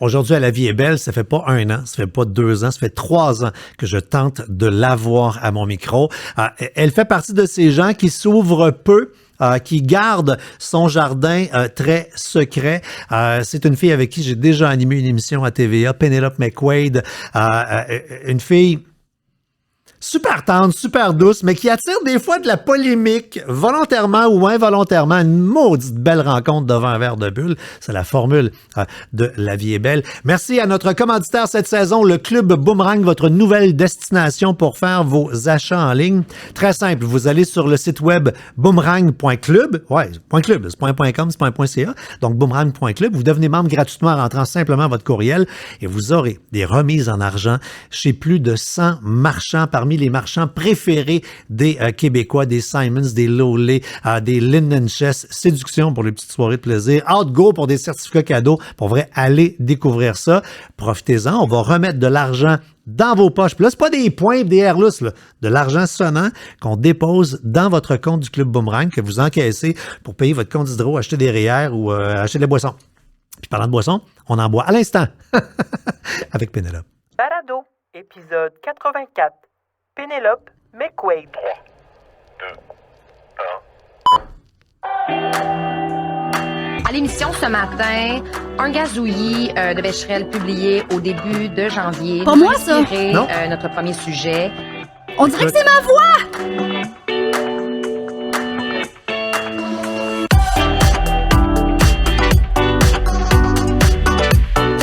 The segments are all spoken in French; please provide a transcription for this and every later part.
Aujourd'hui, à La Vie est belle, ça fait pas 1 an, ça fait pas 2 ans, ça fait 3 ans que je tente de l'avoir à mon micro. Elle fait partie de ces gens qui s'ouvrent peu, qui garde son jardin très secret. C'est une fille avec qui j'ai déjà animé une émission à TVA, Penelope McQuaid, une fille super tendre, super douce, mais qui attire des fois de la polémique, volontairement ou involontairement. Une maudite belle rencontre devant un verre de bulle. C'est la formule de La Vie est belle. Merci à notre commanditaire cette saison, le Club Boomerang, votre nouvelle destination pour faire vos achats en ligne. Très simple, vous allez sur le site web boomerang.club. Ouais, .club, c'est pas un .com, c'est pas un .ca. Donc, boomerang.club. Vous devenez membre gratuitement en rentrant simplement votre courriel et vous aurez des remises en argent chez plus de 100 marchands parmi les marchands préférés des Québécois, des Simons, des Lowley, des Linden Chess, Séduction pour les petites soirées de plaisir, Outgo pour des certificats cadeaux. Pour vrai, allez découvrir ça. Profitez-en. On va remettre de l'argent dans vos poches. Puis là, c'est pas des points, des airlus, là. De l'argent sonnant qu'on dépose dans votre compte du Club Boomerang que vous encaissez pour payer votre compte d'hydro, acheter des REER ou acheter des boissons. Puis parlant de boissons, on en boit à l'instant avec Pénélope. Balado, épisode 84. Penelope McQuaid. 3, 2, 1. À l'émission ce matin, un gazouillis de Becherel publié au début de janvier. Pas moi, ça! Non. Notre premier sujet. On dirait que c'est ma voix!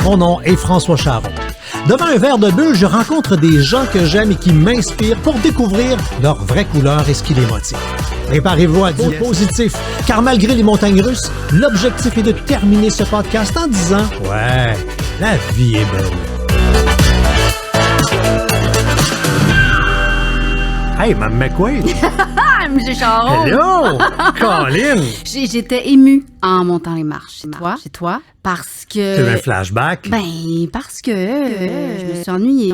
Mon nom est François Charon. Devant un verre de bulle, je rencontre des gens que j'aime et qui m'inspirent pour découvrir leur vraie couleur et ce qui les motive. Préparez-vous à dire positif, car malgré les montagnes russes, l'objectif est de terminer ce podcast en disant « Ouais, la vie est belle ». Hey, Mme McQuaid! M. Charon! Hello! Colin! J'étais émue en montant les marches. Chez toi? Parce que... C'est un flashback? Ben, parce que je me suis ennuyée,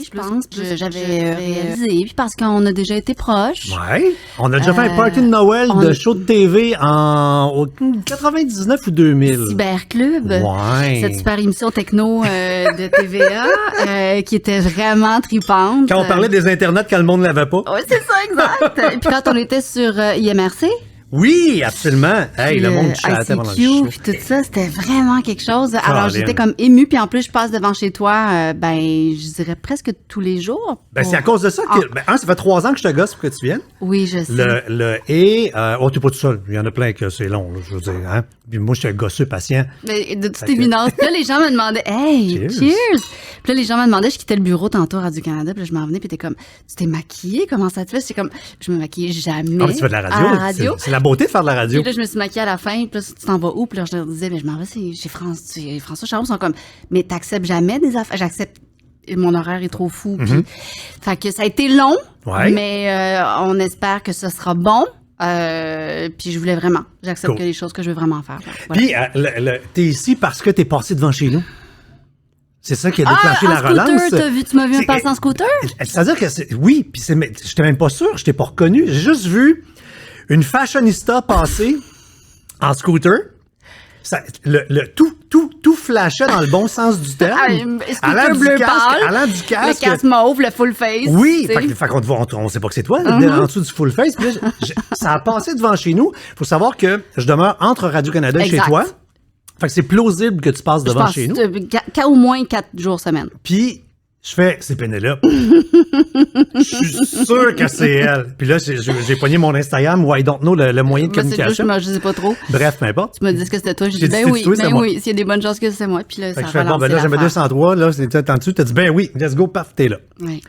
je pense que j'avais réalisé, puis parce qu'on a déjà été proches. Ouais. On a déjà fait un party de Noël de show de TV en 99 ou 2000. Cyberclub. Ouais. Cette super émission techno de TVA qui était vraiment tripante. Quand on parlait des internets quand le monde ne l'avait pas. Oui, c'est ça, exact. Et puis quand on était sur IMRC. Oui, absolument. Hey, le monde chattait pendant le show. Puis tout ça, c'était vraiment quelque chose. Alors, j'étais comme émue. Puis en plus, je passe devant chez toi, ben, je dirais presque tous les jours. Ben, c'est à cause de ça que... Ben, ça fait 3 ans que je te gosse pour que tu viennes. Oui, je sais. T'es pas tout seul. Il y en a plein que c'est long, là, je veux dire. Hein? Puis moi, je suis un gosseux patient. Mais de toute évidence. Puis là, les gens me demandaient, hey, cheers! Puis là, les gens me demandaient, je quittais le bureau tantôt à Radio-Canada. Puis là, je m'en venais. Puis t'es comme, tu t'es maquillée? Comment ça te fait? C'est comme, je me maquillais jamais. Ah, mais tu fais de la radio. À la radio. C'est la beauté de faire de la radio. Puis là, je me suis maquillée à la fin. Puis là, tu t'en vas où? Puis là, je leur disais, mais je m'en vais chez François Charon. Ils sont comme, mais t'acceptes jamais des affaires? J'accepte. Mon horaire est trop fou. Puis, fait que ça a été long. Ouais. Mais on espère que ce sera bon. Puis je voulais vraiment. J'accepte que les choses que je veux vraiment faire. Voilà. Puis, t'es ici parce que t'es passé devant chez nous. C'est ça qui a déclenché la relance. Tu m'as vu un passer en scooter? C'est-à-dire que oui, puis j'étais même pas sûr, je t'ai pas reconnu. J'ai juste vu une fashionista passer en scooter. Ça, tout flashait dans le bon sens du terme. Scooter bleu pâle, allant du casque. Le casque mauve, le full face. Oui, fait qu'on on sait pas que c'est toi, en dessous du full face. Puis là, ça a passé devant chez nous. Faut savoir que je demeure entre Radio-Canada et chez toi. Fait que c'est plausible que tu passes devant chez nous. Au moins 4 jours semaine. Puis, je fais, c'est Pénélope. Je suis sûr que c'est elle. Puis là, j'ai pogné mon Instagram, ou I don't know, le moyen de communication. Je sais pas trop. Bref, peu importe. Tu m'as dit que c'était toi. J'ai dit, ben oui, s'il y a des bonnes chances que c'est moi. Puis là, ça je fais, bon, ben là, j'aimais 203, là, c'était en dessous. T'as dit, ben oui, let's go, paf, t'es là. Oui.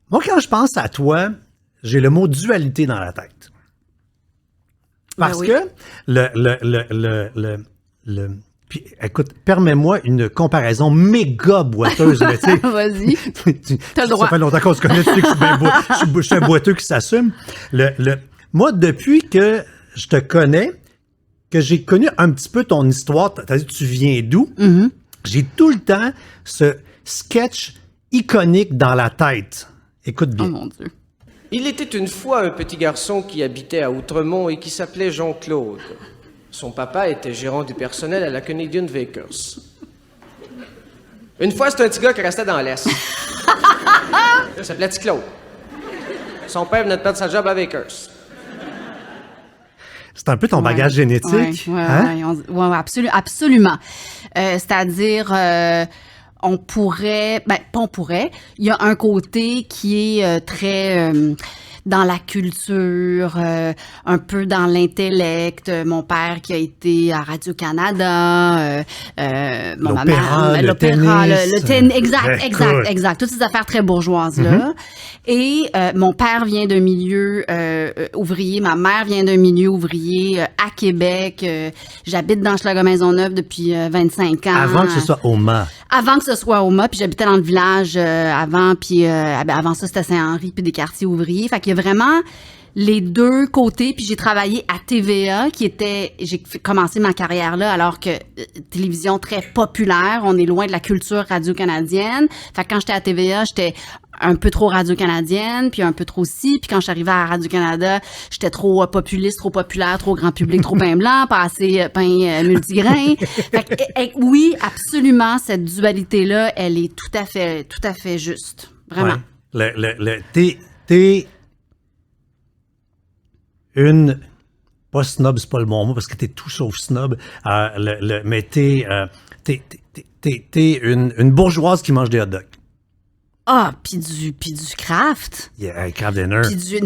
Moi, quand je pense à toi, j'ai le mot dualité dans la tête. Parce que puis, écoute, permets-moi une comparaison méga boiteuse. Vas-y. T'as le droit. Ça fait longtemps qu'on se connaît, tu sais que je suis un boiteux qui s'assume. Moi, depuis que je te connais, que j'ai connu un petit peu ton histoire, t'as dit tu viens d'où, j'ai tout le temps ce sketch iconique dans la tête. Écoute bien. Oh mon Dieu. Il était une fois un petit garçon qui habitait à Outremont et qui s'appelait Jean-Claude. Son papa était gérant du personnel à la Canadian Bakers. Une fois, c'était un petit gars qui restait dans l'Est. Il s'appelait Petit Claude. Son père venait de perdre sa job à Bakers. C'est un peu ton bagage génétique. Oui, hein? Absolument. C'est-à-dire, on pourrait... Ben, pas on pourrait. Il y a un côté qui est très... dans la culture, un peu dans l'intellect. Mon père qui a été à Radio-Canada, l'opéra, le tennis. Exact. Toutes ces affaires très bourgeoises-là. Et mon père vient d'un milieu ouvrier, ma mère vient d'un milieu ouvrier à Québec. J'habite dans Schlager-Maisonneuve depuis 25 ans. Avant que ce soit Oma. Avant que ce soit Oma, puis j'habitais dans le village avant, puis avant ça, c'était Saint-Henri, puis des quartiers ouvriers. Fait qu'il y a vraiment les deux côtés, puis j'ai travaillé à TVA, j'ai commencé ma carrière là, alors que télévision très populaire, on est loin de la culture radio-canadienne. Fait que quand j'étais à TVA, j'étais un peu trop radio-canadienne, puis un peu trop ci, puis quand je suis arrivée à Radio-Canada, j'étais trop populiste, trop populaire, trop grand public, trop pain blanc, pas assez pain multigrain. Fait que, oui, absolument, cette dualité-là, elle est tout à fait juste. Vraiment. Ouais. T'es une... Pas snob, c'est pas le bon mot, parce que t'es tout sauf snob, mais t'es une bourgeoise qui mange des hot dogs. Ah, puis du Kraft. Yeah, Kraft Dinner. Puis du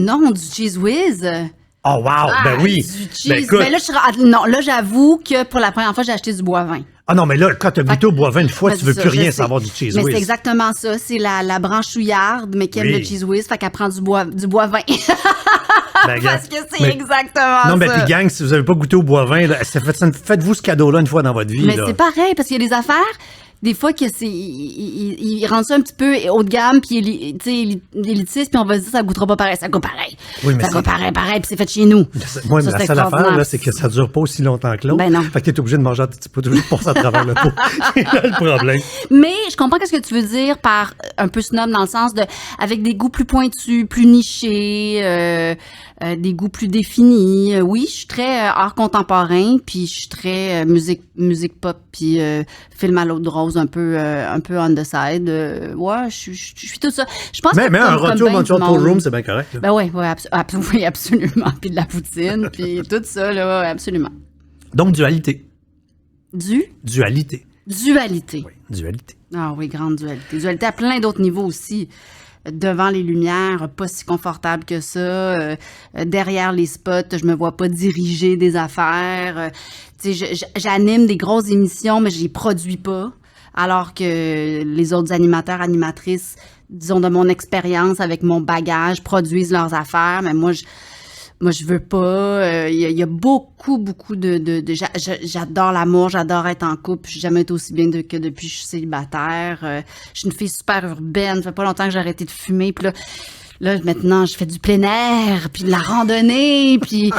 Cheese Whiz. Oh, wow! Ben oui! Du cheese. Ben, écoute, là, j'avoue que pour la première fois, j'ai acheté du Boivin. Ah non, mais là, quand t'as goûté au Boivin une fois, Ben, tu veux c'est plus ça, rien je sais. savoir du Cheese Mais Whiz. c'est exactement ça. C'est la branchouillarde, mais qui aime le Cheese Whiz, fait qu'elle prend du Boivin. Ben, Parce que c'est exactement ça. Non, mais puis gang, si vous avez pas goûté au Boivin, là, faites-vous ce cadeau-là une fois dans votre vie. Mais là. c'est pareil, parce qu'il y a des affaires... Des fois, que ils rendent ça un petit peu haut de gamme, puis élitiste, puis on va se dire ça goûtera pas pareil. Ça goûte pareil. Oui, mais ça goûte pareil, puis c'est fait chez nous. Moi, Ça, la c'est seule affaire, extraordinaire. là, c'est que ça dure pas aussi longtemps que l'autre. Ben non. Fait que t'es obligé de manger, t'es pas obligé de passer à travers le pot. C'est là le problème. Mais je comprends ce que tu veux dire par un peu snob dans le sens de avec des goûts plus pointus, plus nichés, des goûts plus définis. Oui, je suis très art contemporain, puis je suis très musique pop, puis film à l'eau de rose un peu on the side. Ouais, je suis tout ça. Je pense Mais que un comme retour ben éventuel du pour monde. Room, c'est bien correct. Là. Ben oui, oui, absolument. Puis de la poutine, puis tout ça, là, absolument. Donc, dualité. Dualité. Oui, dualité. Ah oui, grande dualité. Dualité à plein d'autres niveaux aussi. Devant les lumières, pas si confortable que ça. Derrière les spots, je me vois pas diriger des affaires. Tu sais, j'anime des grosses émissions, mais je les produis pas. Alors que les autres animateurs, animatrices, disons de mon expérience avec mon bagage, produisent leurs affaires. Mais moi, je veux pas. Il y a beaucoup de j'adore l'amour, j'adore être en couple. J'ai jamais été aussi bien que depuis que je suis célibataire. Je suis une fille super urbaine. Ça fait pas longtemps que j'ai arrêté de fumer. Puis là, maintenant, je fais du plein air, puis de la randonnée, puis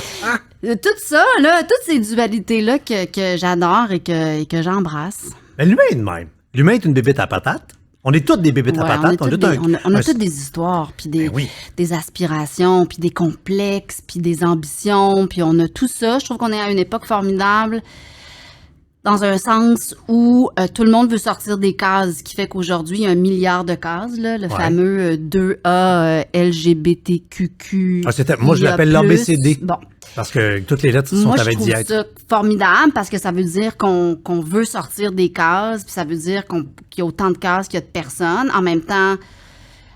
tout ça, là, toutes ces dualités-là que j'adore et que j'embrasse. Mais l'humain est de même. L'humain est une bébête à patate. On est tous des bébêtes à Ouais, patates. on a toutes des histoires, puis des aspirations, puis des complexes, puis des ambitions, puis on a tout ça. Je trouve qu'on est à une époque formidable dans un sens où tout le monde veut sortir des cases, ce qui fait qu'aujourd'hui, il y a 1 milliard de cases, là, le fameux 2A LGBTQQ. Moi, je l'appelle l'ABCD. Bon. Parce que toutes les lettres sont avec diète. Moi, je trouve ça formidable parce que ça veut dire qu'on veut sortir des cases, puis ça veut dire qu'il y a autant de cases qu'il y a de personnes. En même temps,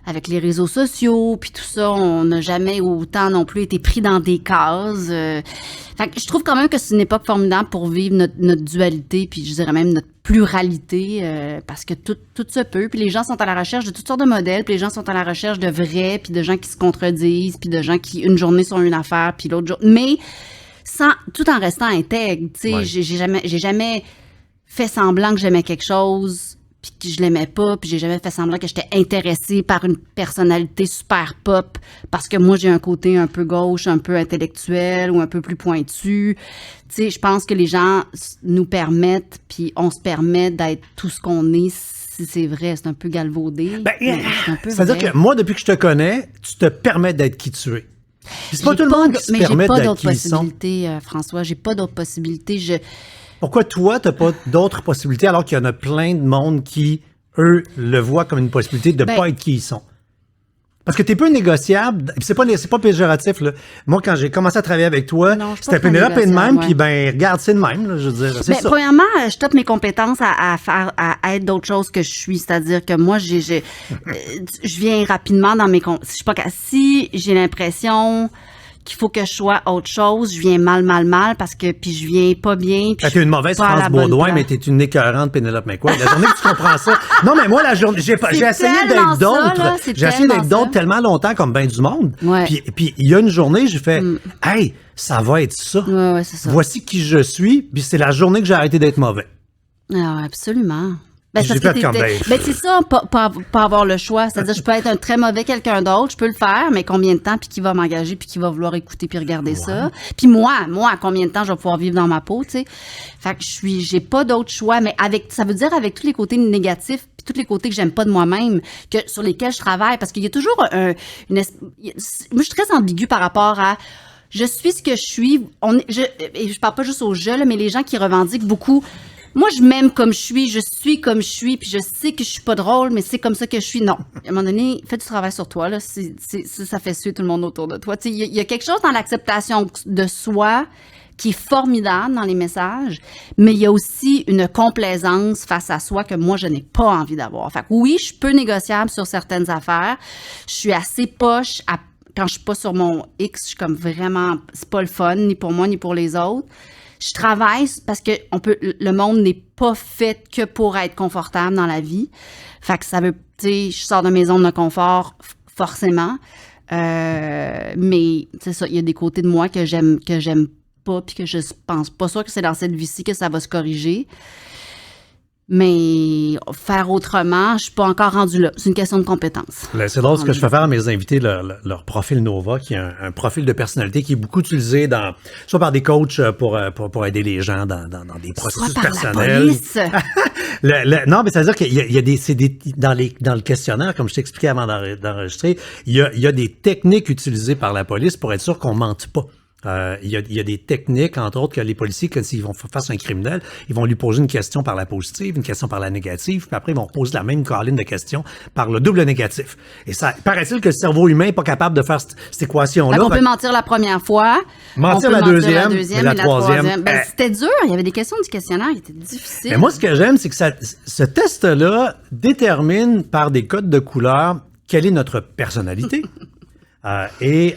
avec les réseaux sociaux, puis tout ça, on n'a jamais autant non plus été pris dans des cases. Fait que je trouve quand même que c'est une époque formidable pour vivre notre dualité, puis je dirais même notre pluralité, parce que tout se peut. Puis les gens sont à la recherche de toutes sortes de modèles, puis les gens sont à la recherche de vrais, puis de gens qui se contredisent, puis de gens qui, une journée, sont une affaire, puis l'autre jour... Mais tout en restant intègre, tu sais, j'ai jamais fait semblant que j'aimais quelque chose... puis que je l'aimais pas, puis j'ai jamais fait semblant que j'étais intéressée par une personnalité super pop, parce que moi, j'ai un côté un peu gauche, un peu intellectuel ou un peu plus pointu. Tu sais, je pense que les gens nous permettent, puis on se permet d'être tout ce qu'on est, si c'est vrai, c'est un peu galvaudé. C'est un peu C'est-à-dire vrai. que moi, depuis que je te connais, tu te permets d'être qui tu es. Puis c'est pas tout le monde qui se permet Mais j'ai pas d'être d'autres qui ils sont. possibilités, François. J'ai pas d'autres possibilités. Pourquoi toi, t'as pas d'autres possibilités alors qu'il y en a plein de monde qui, eux, le voient comme une possibilité de Ben- pas être qui ils sont? Parce que t'es peu négociable. C'est pas péjoratif, là. Moi, quand j'ai commencé à travailler avec toi, Non, je suis c'était pas très Pénélope et de même, négociable, puis ouais. ben, regarde, c'est de même, là, je veux dire. C'est Ben, ça. premièrement, je tape mes compétences à être d'autres choses que je suis. C'est-à-dire que moi, je viens rapidement dans mes je sais pas, si j'ai l'impression qu'il faut que je sois autre chose, je viens mal, parce que, puis je viens pas bien. Puis T'es une mauvaise je suis pas à France la bonne Baudouin, place. mais t'es une écœurante Pénélope McQuaid. La journée que tu comprends ça. Non, mais moi, la journée, j'ai essayé tellement d'être ça, là, d'autres. c'est J'ai essayé tellement d'être d'autres ça. tellement longtemps comme ben du monde. Ouais. Puis il y a une journée, j'ai fait, hey, ça va être ça. Ouais, c'est ça. Voici qui je suis. Puis c'est la journée que j'ai arrêté d'être mauvais. Ah, absolument. Ben, J'ai parce que fait comme, ben, c'est ça, pas avoir le choix. C'est-à-dire, je peux être un très mauvais quelqu'un d'autre, je peux le faire, mais combien de temps, puis qui va m'engager, puis qui va vouloir écouter, puis regarder ça. Puis moi, combien de temps je vais pouvoir vivre dans ma peau, tu sais. Fait que j'ai pas d'autre choix, mais ça veut dire avec tous les côtés négatifs, puis tous les côtés que j'aime pas de moi-même, sur lesquels je travaille, parce qu'il y a toujours moi, je suis très ambiguë par rapport à je suis ce que je suis. Et je parle pas juste aux jeux, là, mais les gens qui revendiquent beaucoup. Moi, je m'aime comme je suis comme je suis, puis je sais que je suis pas drôle, mais c'est comme ça que je suis. Non. À un moment donné, fais du travail sur toi, là. Ça fait suer tout le monde autour de toi. Tu sais, il y a quelque chose dans l'acceptation de soi qui est formidable dans les messages, mais il y a aussi une complaisance face à soi que moi, je n'ai pas envie d'avoir. Fait que oui, je suis peu négociable sur certaines affaires. Je suis assez poche quand je suis pas sur mon X, je suis comme vraiment, c'est pas le fun, ni pour moi, ni pour les autres. Je travaille parce que le monde n'est pas fait que pour être confortable dans la vie. Fait que ça veut, tu sais, je sors de mes zones de confort, forcément. Mais, c'est ça, il y a des côtés de moi que j'aime pas puis que je pense pas sûr que c'est dans cette vie-ci que ça va se corriger. Mais faire autrement, je suis pas encore rendue là. C'est une question de compétence. C'est drôle ce que je fais faire à mes invités, leur profil Nova, qui est un profil de personnalité qui est beaucoup utilisé soit par des coachs pour aider les gens dans des processus Soit par personnels. la police. Non, mais ça veut dire qu'il y a dans le questionnaire, comme je t'expliquais avant d'enregistrer, il y a des techniques utilisées par la police pour être sûr qu'on mente pas. Il y a des techniques, entre autres, que les policiers, s'ils vont face à un criminel, ils vont lui poser une question par la positive, une question par la négative, puis après, ils vont poser la même colline de questions par le double négatif. Et ça, paraît-il que le cerveau humain n'est pas capable de faire cette équation-là. On peut mentir la première fois. Mentir on peut la mentir deuxième, et la troisième. Ben, c'était dur. Il y avait des questions du questionnaire qui étaient difficiles. Mais moi, ce que j'aime, c'est que ce test-là détermine par des codes de couleur quelle est notre personnalité et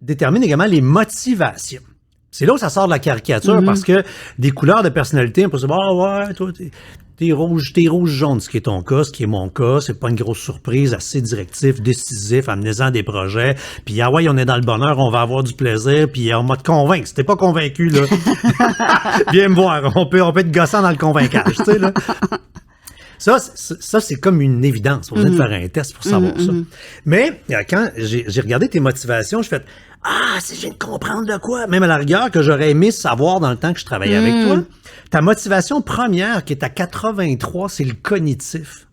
détermine également les motivations. C'est là où ça sort de la caricature parce que des couleurs de personnalité, on peut se dire, ah ouais, toi, t'es rouge jaune, ce qui est ton cas, ce qui est mon cas, c'est pas une grosse surprise, assez directif, décisif, amenez-en des projets, puis ah ouais, on est dans le bonheur, on va avoir du plaisir, puis on va te convaincre. Si t'es pas convaincu, là, viens me voir, on peut être gossant dans le convaincage, tu sais, là. Ça, c'est comme une évidence. Faut besoin de faire un test pour savoir ça. Mais quand j'ai regardé tes motivations, je fais si je viens de comprendre de quoi. Même à la rigueur que j'aurais aimé savoir dans le temps que je travaillais avec toi. Ta motivation première, qui est à 83, c'est le cognitif.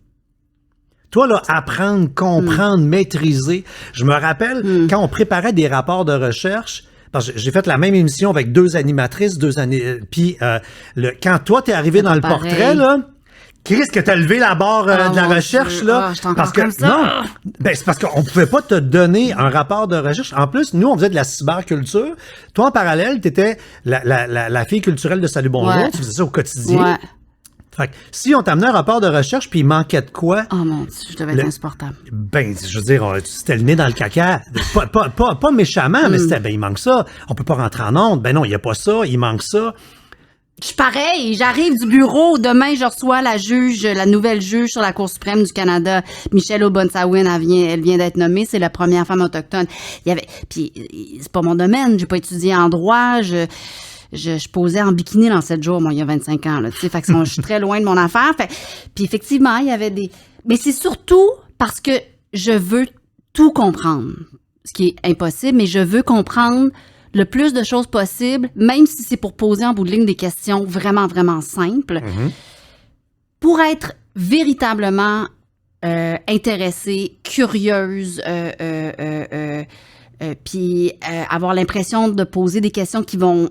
Toi, là, apprendre, comprendre, maîtriser. Je me rappelle, quand on préparait des rapports de recherche, parce que j'ai fait la même émission avec 2 animatrices, 2 années. Puis quand toi, t'es arrivé dans le portrait, là, Chris, que t'as levé la barre de la recherche, là. Parce que, non, c'est parce qu'on pouvait pas te donner un rapport de recherche. En plus, nous, on faisait de la cyberculture. Toi, en parallèle, t'étais la fille culturelle de Salut Bonjour. Ouais. Tu faisais ça au quotidien. Ouais. Fait que si on t'amenait un rapport de recherche puis il manquait de quoi, Oh mon Dieu, je devais être insupportable. ben, je veux dire, c'était le nez dans le caca. Pas méchamment, mais c'était, il manque ça. On peut pas rentrer en onde. Ben non, il y a pas ça, il manque ça. Je suis pareil, j'arrive du bureau, demain je reçois la nouvelle juge sur la Cour suprême du Canada, Michelle O'Bonsawin, elle vient d'être nommée, c'est la première femme autochtone. Puis c'est pas mon domaine, j'ai pas étudié en droit, je posais en bikini dans 7 jours, moi, il y a 25 ans, là, tu sais, fait que je suis très loin de mon affaire. Puis effectivement, il y avait mais c'est surtout parce que je veux tout comprendre, ce qui est impossible, mais je veux comprendre le plus de choses possible, même si c'est pour poser en bout de ligne des questions vraiment, vraiment simples, pour être véritablement intéressée, curieuse, Puis avoir l'impression de poser des questions qui vont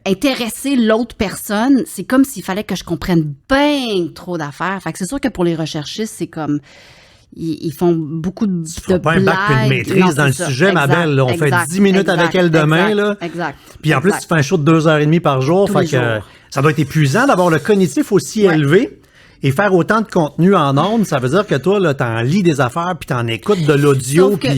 intéresser l'autre personne, c'est comme s'il fallait que je comprenne bien trop d'affaires. Fait que c'est sûr que pour les recherchistes, c'est comme... Ils font beaucoup de blagues. Pas un bac puis une maîtrise dans le sujet, ma belle. Là. On fait 10 minutes avec elle demain. Là. Exact. Puis en plus, tu fais un show de 2h30 par jour. Fait que ça doit être épuisant d'avoir le cognitif aussi élevé. Et faire autant de contenu en ondes, ça veut dire que toi, là, t'en lis des affaires, puis t'en écoutes de l'audio. Sauf que,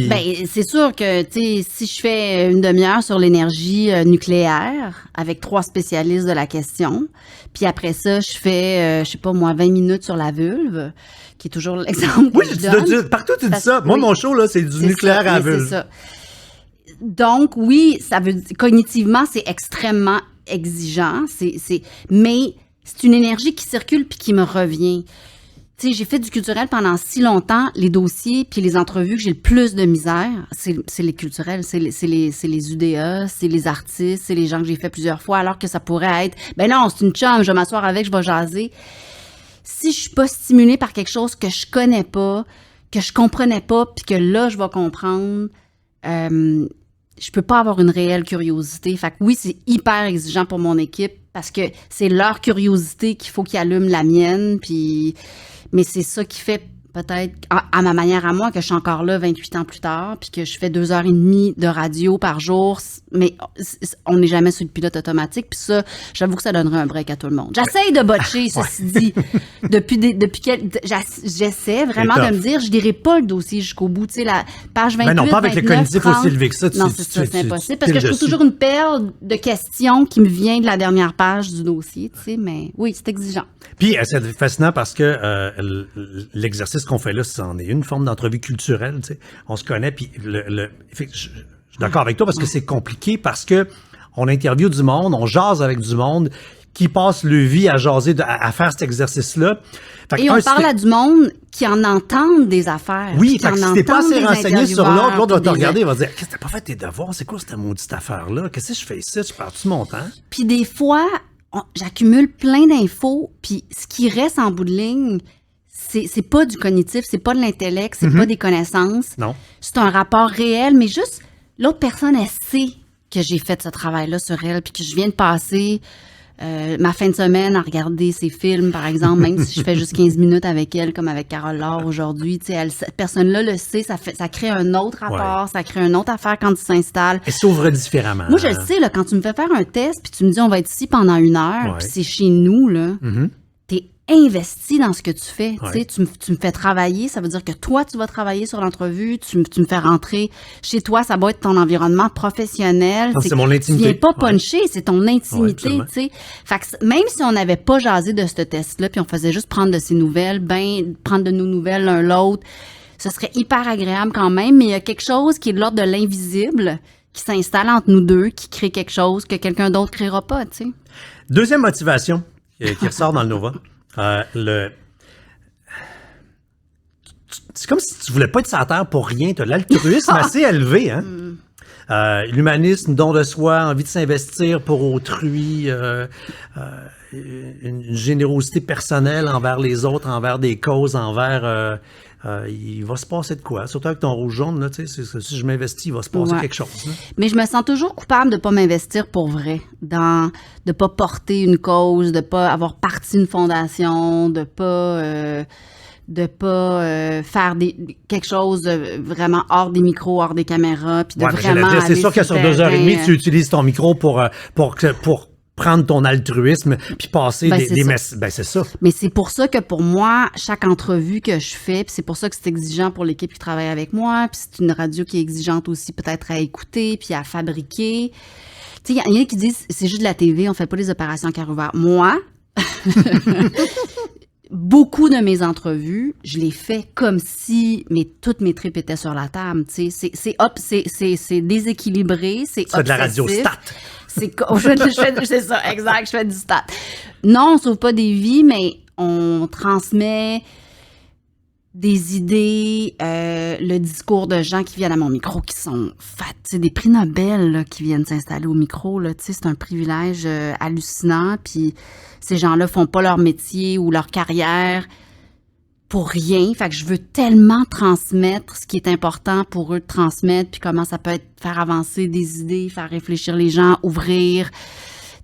c'est sûr que, tu sais, si je fais une demi-heure sur l'énergie nucléaire avec 3 spécialistes de la question, puis après ça, je fais, je sais pas moi, 20 minutes sur la vulve, qui est toujours l'exemple que je donne. Partout, tu dis ça. Moi, mon show, là, c'est du nucléaire à vulve. C'est ça. Donc, oui, ça veut dire, cognitivement, c'est extrêmement exigeant, mais c'est une énergie qui circule puis qui me revient. Tu sais, j'ai fait du culturel pendant si longtemps, les dossiers puis les entrevues que j'ai le plus de misère, c'est les culturels, c'est les UDA, c'est les artistes, c'est les gens que j'ai fait plusieurs fois, alors que ça pourrait être, ben non, c'est une chum, je vais m'asseoir avec, je vais jaser. Si je suis pas stimulée par quelque chose que je connais pas, que je comprenais pas, puis que là, je vais comprendre, je peux pas avoir une réelle curiosité. Fait que oui, c'est hyper exigeant pour mon équipe parce que c'est leur curiosité qu'il faut qu'ils allument la mienne. Mais c'est ça qui fait peut-être, à ma manière à moi, que je suis encore là 28 ans plus tard, puis que je fais 2h30 de radio par jour, mais on n'est jamais sur le pilote automatique. Puis ça, j'avoue que ça donnerait un break à tout le monde. J'essaye de botcher, ceci dit. J'essaie vraiment de me dire, je dirai pas le dossier jusqu'au bout. Tu sais, la page 28, non, pas avec 29, le cognitif 30, aussi élevé que ça. Non, c'est impossible. Parce que je trouve toujours une perle de questions qui me vient de la dernière page du dossier, tu sais, mais oui, c'est exigeant. Puis, c'est fascinant parce que l'exercice qu'on fait là, c'en est une forme d'entrevue culturelle, tu sais. On se connaît, puis je suis d'accord avec toi parce que c'est compliqué, parce que on interviewe du monde, on jase avec du monde qui passe le vie à jaser, à faire cet exercice-là. Et on parle à du monde qui en entendent des affaires. Oui, fait que si t'es pas assez renseigné sur l'autre va te regarder, il va dire « Qu'est-ce que t'as pas fait tes devoirs? C'est quoi cette maudite affaire-là? Qu'est-ce que je fais ici? Je perds-tu mon temps? » Puis des fois, j'accumule plein d'infos, puis ce qui reste en bout de ligne, c'est pas du cognitif, c'est pas de l'intellect, c'est pas des connaissances. Non. C'est un rapport réel, mais juste l'autre personne, elle sait que j'ai fait ce travail-là sur elle, puis que je viens de passer ma fin de semaine à regarder ses films, par exemple, même si je fais juste 15 minutes avec elle, comme avec Carole Laure aujourd'hui. Cette personne-là le sait, ça crée un autre rapport, ça crée une autre affaire quand tu s'installes. Elle s'ouvre différemment. Moi, je le sais, là, quand tu me fais faire un test, puis tu me dis on va être ici pendant 1 heure, puis c'est chez nous, là, t'es investi dans ce que tu fais. Ouais. Tu me fais travailler, ça veut dire que toi, tu vas travailler sur l'entrevue, tu me fais rentrer chez toi, ça va être ton environnement professionnel. C'est mon intimité. Tu viens pas puncher, c'est ton intimité. Fait que même si on n'avait pas jasé de ce test-là, puis on faisait juste prendre de ses nouvelles, prendre de nos nouvelles l'un l'autre, ce serait hyper agréable quand même, mais il y a quelque chose qui est de l'ordre de l'invisible qui s'installe entre nous deux, qui crée quelque chose que quelqu'un d'autre créera pas, tu sais. Deuxième motivation qui ressort dans le Nova. C'est comme si tu voulais pas être sur la terre pour rien. Tu as l'altruisme assez élevé, hein? L'humanisme, don de soi, envie de s'investir pour autrui, une générosité personnelle envers les autres, envers des causes, envers... il va se passer de quoi? Surtout avec ton rouge-jaune, là, tu sais, si je m'investis, il va se passer quelque chose. Là. Mais je me sens toujours coupable de pas m'investir pour vrai, de pas porter une cause, de pas avoir parti une fondation, de pas faire quelque chose vraiment hors des micros, hors des caméras, puis de vraiment aller c'est sûr que sur 2h30, tu utilises ton micro pour prendre ton altruisme puis passer des messages. Ben, c'est ça. Mais c'est pour ça que pour moi, chaque entrevue que je fais, puis c'est pour ça que c'est exigeant pour l'équipe qui travaille avec moi, puis c'est une radio qui est exigeante aussi peut-être à écouter puis à fabriquer. Tu sais, il y en a qui disent c'est juste de la TV, on fait pas les opérations à cœur ouvert. Moi, beaucoup de mes entrevues, je les fais comme si toutes mes tripes étaient sur la table. Tu sais, c'est déséquilibré, c'est obsessif. C'est de la radio stat. C'est ça, exact, je fais du stat. Non, on sauve pas des vies, mais on transmet des idées, le discours de gens qui viennent à mon micro qui sont fat, des prix Nobel là, qui viennent s'installer au micro, là, c'est un privilège hallucinant, puis ces gens-là font pas leur métier ou leur carrière pour rien. Fait que je veux tellement transmettre ce qui est important pour eux de transmettre, puis comment ça peut être faire avancer des idées, faire réfléchir les gens, ouvrir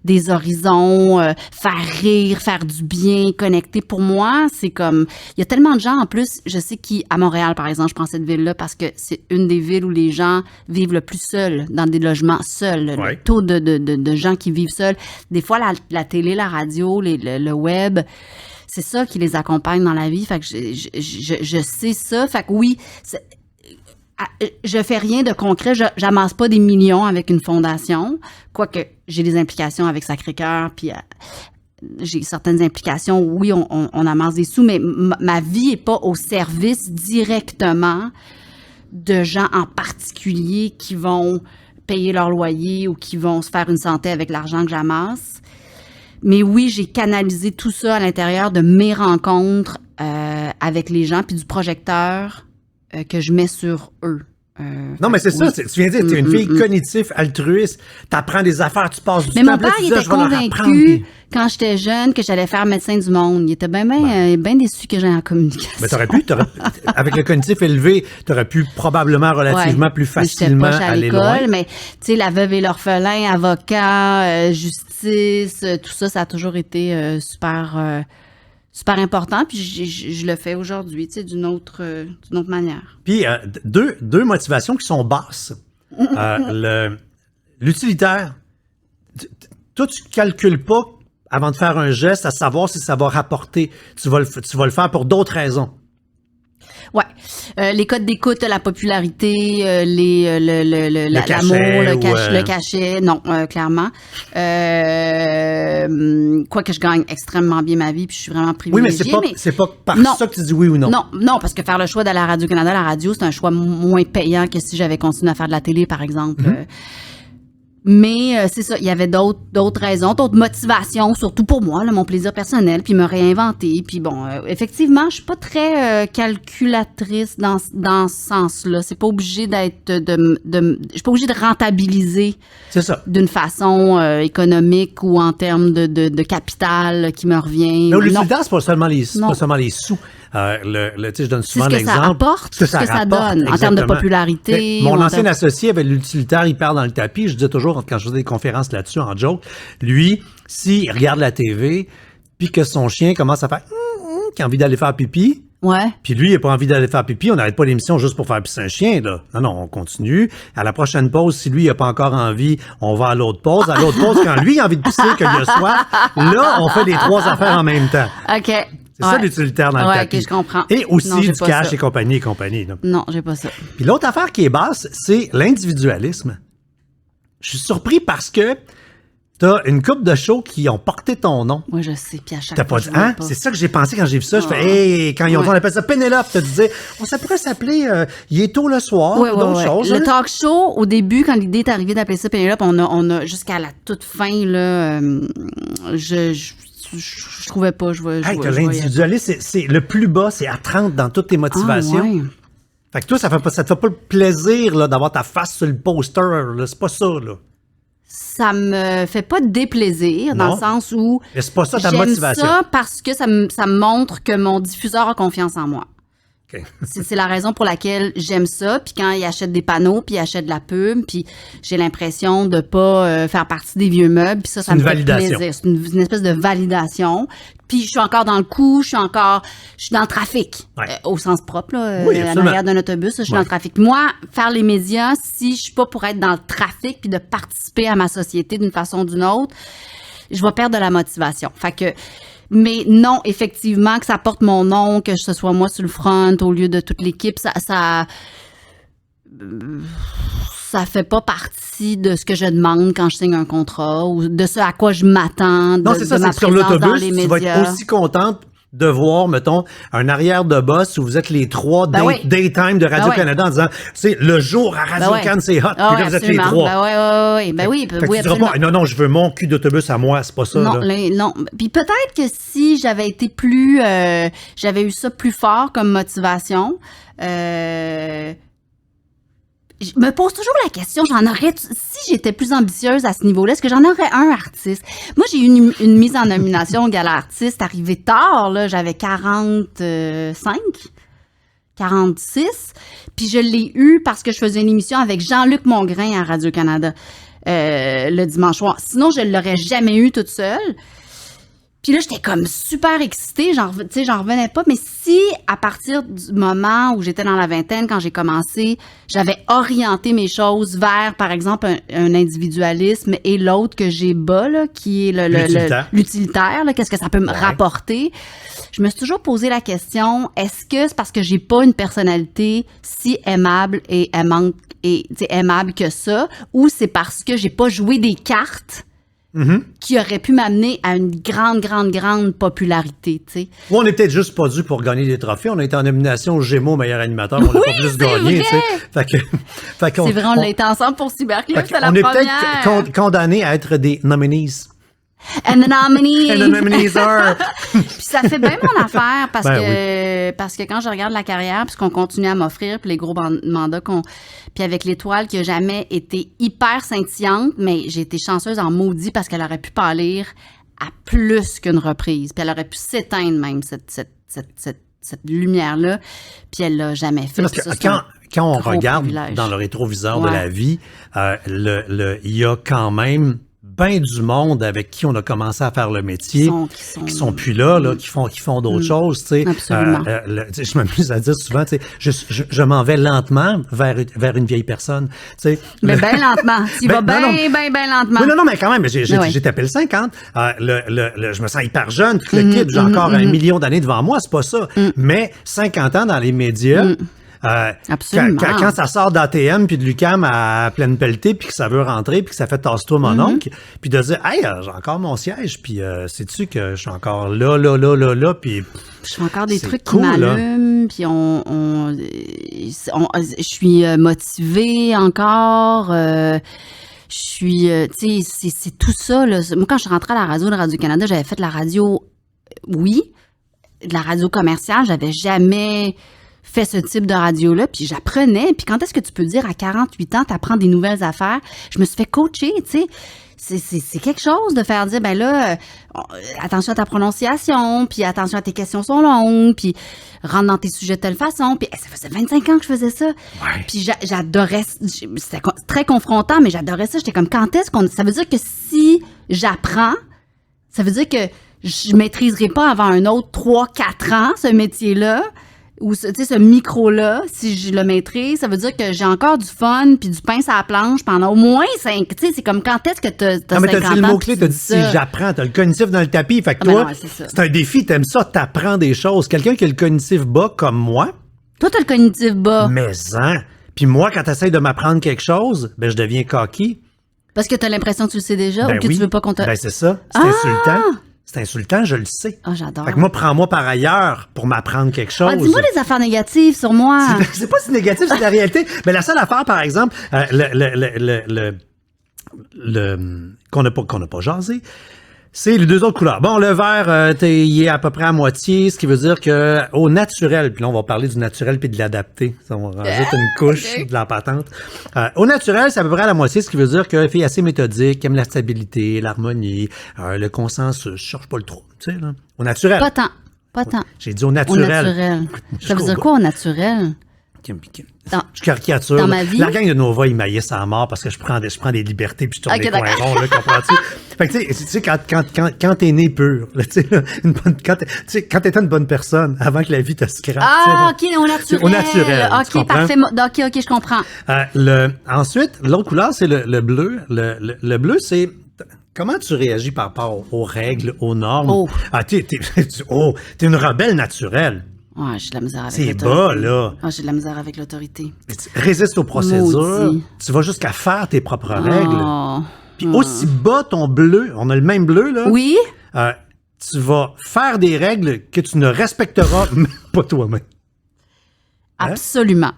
des horizons, faire rire, faire du bien, connecter. Pour moi, c'est comme... Il y a tellement de gens, en plus, je sais qu'à Montréal, par exemple, je prends cette ville-là parce que c'est une des villes où les gens vivent le plus seuls, dans des logements seuls. Ouais. Le taux de gens qui vivent seuls. Des fois, la télé, la radio, le web... C'est ça qui les accompagne dans la vie. Fait que je sais ça. Fait que oui, je fais rien de concret. J'amasse pas des millions avec une fondation. Quoique j'ai des implications avec Sacré-Cœur, puis j'ai certaines implications. Oui, on amasse des sous, mais ma vie est pas au service directement de gens en particulier qui vont payer leur loyer ou qui vont se faire une santé avec l'argent que j'amasse. Mais oui, j'ai canalisé tout ça à l'intérieur de mes rencontres avec les gens, puis du projecteur que je mets sur eux. Non, mais c'est oui. ça. Tu viens de dire, tu es une fille cognitive, altruiste, tu apprends des affaires, tu passes du Mais temps. mon puis là, père, tu il dis, était je vais leur apprendre, convaincu, puis- quand j'étais jeune, que j'allais faire médecin du monde. Il était bien déçu que j'aille en communication. Mais avec le cognitif élevé, tu aurais pu probablement relativement Ouais. plus Mais j'étais facilement poche à aller loin. l'école, mais tu sais, la veuve et l'orphelin, avocat, justice, tout ça, ça a toujours été super important. Puis je le fais aujourd'hui, tu sais, d'une autre manière. Puis deux motivations qui sont basses. L'utilitaire. Toi, tu calcules pas avant de faire un geste à savoir si ça va rapporter. Tu vas le faire pour d'autres raisons. Ouais. Les codes d'écoute, la popularité, l'amour, cachet le cachet, non, clairement. Quoique je gagne extrêmement bien ma vie, puis je suis vraiment Oui, mais privilégiée. c'est pas par Non. ça que tu dis oui ou non. Non, parce que faire le choix d'aller à Radio-Canada, la radio, c'est un choix moins payant que si j'avais continué à faire de la télé, par exemple. Mais c'est ça, il y avait d'autres raisons, d'autres motivations, surtout pour moi, là, mon plaisir personnel, puis me réinventer. Puis bon, effectivement, je suis pas très calculatrice dans ce sens-là. C'est pas obligé d'être je suis pas obligée de rentabiliser C'est ça. d'une façon économique ou en termes de capital qui me revient. Mais Non. l'utilitaire, c'est pas seulement les Non. sous. Tu sais, je donne C'est souvent ce que l'exemple. ça apporte, ce que ça rapporte, donne en termes de exactement. popularité. Mon ou en ancien termes- associé avait l'utilitaire hyper dans le tapis. Je disais toujours, quand je faisais des conférences là-dessus, en joke, lui, s'il regarde la TV, puis que son chien commence à faire qui a envie d'aller faire pipi, Ouais. puis lui, il n'a pas envie d'aller faire pipi, on n'arrête pas l'émission juste pour faire pisser un chien, là. Non, on continue. À la prochaine pause, si lui, il n'a pas encore envie, on va à l'autre pause. À l'autre pause, quand lui, il a envie de pisser, qu'il a soif, là, on fait les trois affaires en même temps. OK. C'est ça l'utilitaire dans le Ouais, tapis. OK, je comprends. Et aussi Non, j'ai du pas cash ça. et compagnie. Là. Non, j'ai pas ça. Puis l'autre affaire qui est basse, c'est l'individualisme. Je suis surpris parce que t'as une couple de shows qui ont porté ton nom. Moi, je sais, puis à chaque T'as fois, pas je dit, vois hein? pas. C'est ça que j'ai pensé quand j'ai vu ça. Je Ah. fais, hey, quand ils ont Ouais. on appelle ça Pénélope, tu te disais, ça pourrait s'appeler Il est tôt le soir, Ouais, ou d'autres choses. Le hein? talk show, au début, quand l'idée est arrivée d'appeler ça Pénélope, on a jusqu'à la toute fin, là, je trouvais pas, je vois. Hey, t'as l'individualisme, c'est le plus bas, c'est à 30 dans toutes tes motivations. Ah, ouais. Fait que toi, ça te fait pas le plaisir là, d'avoir ta face sur le poster, là. C'est pas ça, là. Ça me fait pas déplaisir, dans Non. le sens où Mais c'est pas ça ta j'aime motivation. ça parce que ça me montre que mon diffuseur a confiance en moi. OK. C'est la raison pour laquelle j'aime ça. Puis quand il achète des panneaux, puis il achète de la pub, puis j'ai l'impression de pas faire partie des vieux meubles. Puis ça C'est me une fait validation. plaisir. C'est une espèce de validation. Puis je suis encore dans le coup, je suis dans le trafic, Ouais. au sens propre, là, Oui, à absolument. l'arrière d'un autobus, je suis dans le trafic. Moi, faire les médias, si je suis pas pour être dans le trafic puis de participer à ma société d'une façon ou d'une autre, je vais perdre de la motivation. Fait que, mais non, effectivement, que ça porte mon nom, que ce soit moi sur le front au lieu de toute l'équipe, ça fait pas partie de ce que je demande quand je signe un contrat ou de ce à quoi je m'attends Non, de c'est ça, ma c'est sur présence dans l'autobus, les tu vas médias. être aussi contente de voir, mettons, un arrière de boss où vous êtes les trois Ben oui. daytime de Radio-Canada en disant, tu sais, le jour à Ben Radio-Can, ouais. c'est hot, Ah puis là, ouais, vous êtes les absolument. trois. Ben oui, Fait que oui, tu diras absolument. pas, non, je veux mon cul d'autobus à moi, c'est pas ça, Non, là. non. Puis peut-être que si j'avais été plus, j'avais eu ça plus fort comme motivation, je me pose toujours la question, si j'étais plus ambitieuse à ce niveau-là, est-ce que j'en aurais un artiste? Moi, j'ai eu une mise en nomination au Gala Artiste arrivée tard, là, j'avais 45, 46, puis je l'ai eu parce que je faisais une émission avec Jean-Luc Mongrain à Radio-Canada le dimanche soir. Sinon, je l'aurais jamais eu toute seule. Puis là, j'étais comme super excitée, j'en revenais pas. Mais si, à partir du moment où j'étais dans la vingtaine, quand j'ai commencé, j'avais orienté mes choses vers, par exemple, un individualisme et l'autre que j'ai bas, là, qui est l'utilitaire, là, qu'est-ce que ça peut me rapporter? Je me suis toujours posé la question, est-ce que c'est parce que j'ai pas une personnalité si aimable et aimable que ça, ou c'est parce que j'ai pas joué des cartes qui aurait pu m'amener à une grande popularité, tu sais. On n'est peut-être juste pas dû pour gagner des trophées. On a été en nomination au Gémeaux meilleur animateur. On n'a pas plus gagné, tu sais. C'est vrai, on a été ensemble pour Cyberclub, c'était la première. On est peut-être condamnés à être des nominees. And the nominee. And the nominees are. Puis ça fait bien mon affaire parce que quand je regarde la carrière, puis qu'on continue à m'offrir, puis les gros mandats puis avec l'étoile qui a jamais été hyper scintillante, mais j'ai été chanceuse en maudit parce qu'elle aurait pu pâlir à plus qu'une reprise, puis elle aurait pu s'éteindre même cette lumière-là, puis elle l'a jamais fait. Parce que quand on regarde dans le rétroviseur de la vie, il y a quand même ben du monde avec qui on a commencé à faire le métier, qui sont plus là, qui font d'autres choses, tu sais. Absolument. Je m'amuse à dire souvent, tu sais, je m'en vais lentement vers une vieille personne, tu sais. Mais bien lentement. Tu vas bien lentement. Oui, non, mais quand même, j'ai tapé le 50. Je me sens hyper jeune, toute l'équipe, j'ai encore 1 million d'années devant moi, c'est pas ça. Mais 50 ans dans les médias, absolument. Quand ça sort d'ATM puis de l'UQAM à pleine pelletée puis que ça veut rentrer puis que ça fait tasse-toi mon oncle puis de dire hey j'ai encore mon siège puis sais-tu que je suis encore là puis je fais encore des trucs qui m'allument puis je suis motivée encore je suis tu sais c'est tout ça là. Moi quand je suis rentrée à la radio de Radio-Canada j'avais fait de la radio de la radio commerciale j'avais jamais fait ce type de radio-là, puis j'apprenais. Puis quand est-ce que tu peux dire à 48 ans, t'apprends des nouvelles affaires? Je me suis fait coacher, tu sais. C'est quelque chose de faire dire, ben là, attention à ta prononciation, puis attention à tes questions sont longues, puis rentre dans tes sujets de telle façon. Puis ça faisait 25 ans que je faisais ça. Ouais. Puis j'adorais, c'était très confrontant, mais j'adorais ça. J'étais comme, quand est-ce qu'on... Ça veut dire que si j'apprends, ça veut dire que je maîtriserai pas avant un autre 3-4 ans, ce métier-là. Ou ce micro-là, si je le maîtrise, ça veut dire que j'ai encore du fun puis du pain sur la planche pendant au moins 5... Tu sais, c'est comme quand est-ce que t'as 50 ans... mais t'as dit le mot-clé, t'as dit si j'apprends, t'as le cognitif dans le tapis. Fait que toi, c'est un défi, t'aimes ça, t'apprends des choses. Quelqu'un qui a le cognitif bas comme moi... Toi, t'as le cognitif bas. Puis moi, quand t'essayes de m'apprendre quelque chose, ben je deviens coquille. Parce que t'as l'impression que tu le sais déjà ou que tu veux pas qu'on te... Ben c'est ça, c'est insultant. C'est insultant, je le sais. Ah, j'adore. Fait que moi, prends-moi par ailleurs pour m'apprendre quelque chose. Ah, dis-moi des affaires négatives sur moi. C'est pas si négatif, c'est la réalité. Mais la seule affaire, par exemple, qu'on n'a pas jasé, c'est les deux autres couleurs. Bon, le vert, il est à peu près à moitié, ce qui veut dire que au naturel, puis là, on va parler du naturel puis de l'adapté. On rajoute une couche de la patente. Au naturel, c'est à peu près à la moitié, ce qui veut dire que fille assez méthodique, aime la stabilité, l'harmonie, le consensus, je cherche pas le trou, tu sais, là. Au naturel. Pas tant. J'ai dit au naturel. Au naturel. Ça veut dire quoi au naturel? Je caricature. Dans ma vie? La gang de Nova, ils maillissent à mort parce que je prends des libertés puis je tourne les coins ronds, là, comprends-tu? Fait que, tu sais, quand t'es né pur, là, tu sais, quand t'étais une bonne personne, avant que la vie te scrape. OK, au naturel. Au naturel. OK, parfait. OK, je comprends. Ensuite, l'autre couleur, c'est le bleu. Le bleu, c'est... Comment tu réagis par rapport aux règles, aux normes? T'es une rebelle naturelle. Ouais, j'ai de la misère avec l'autorité. C'est bas, là. J'ai de la misère avec l'autorité. Résiste aux procédures. Maudit. Tu vas jusqu'à faire tes propres règles. Puis aussi bas ton bleu, on a le même bleu, là. Oui. Tu vas faire des règles que tu ne respecteras même pas toi-même. Absolument.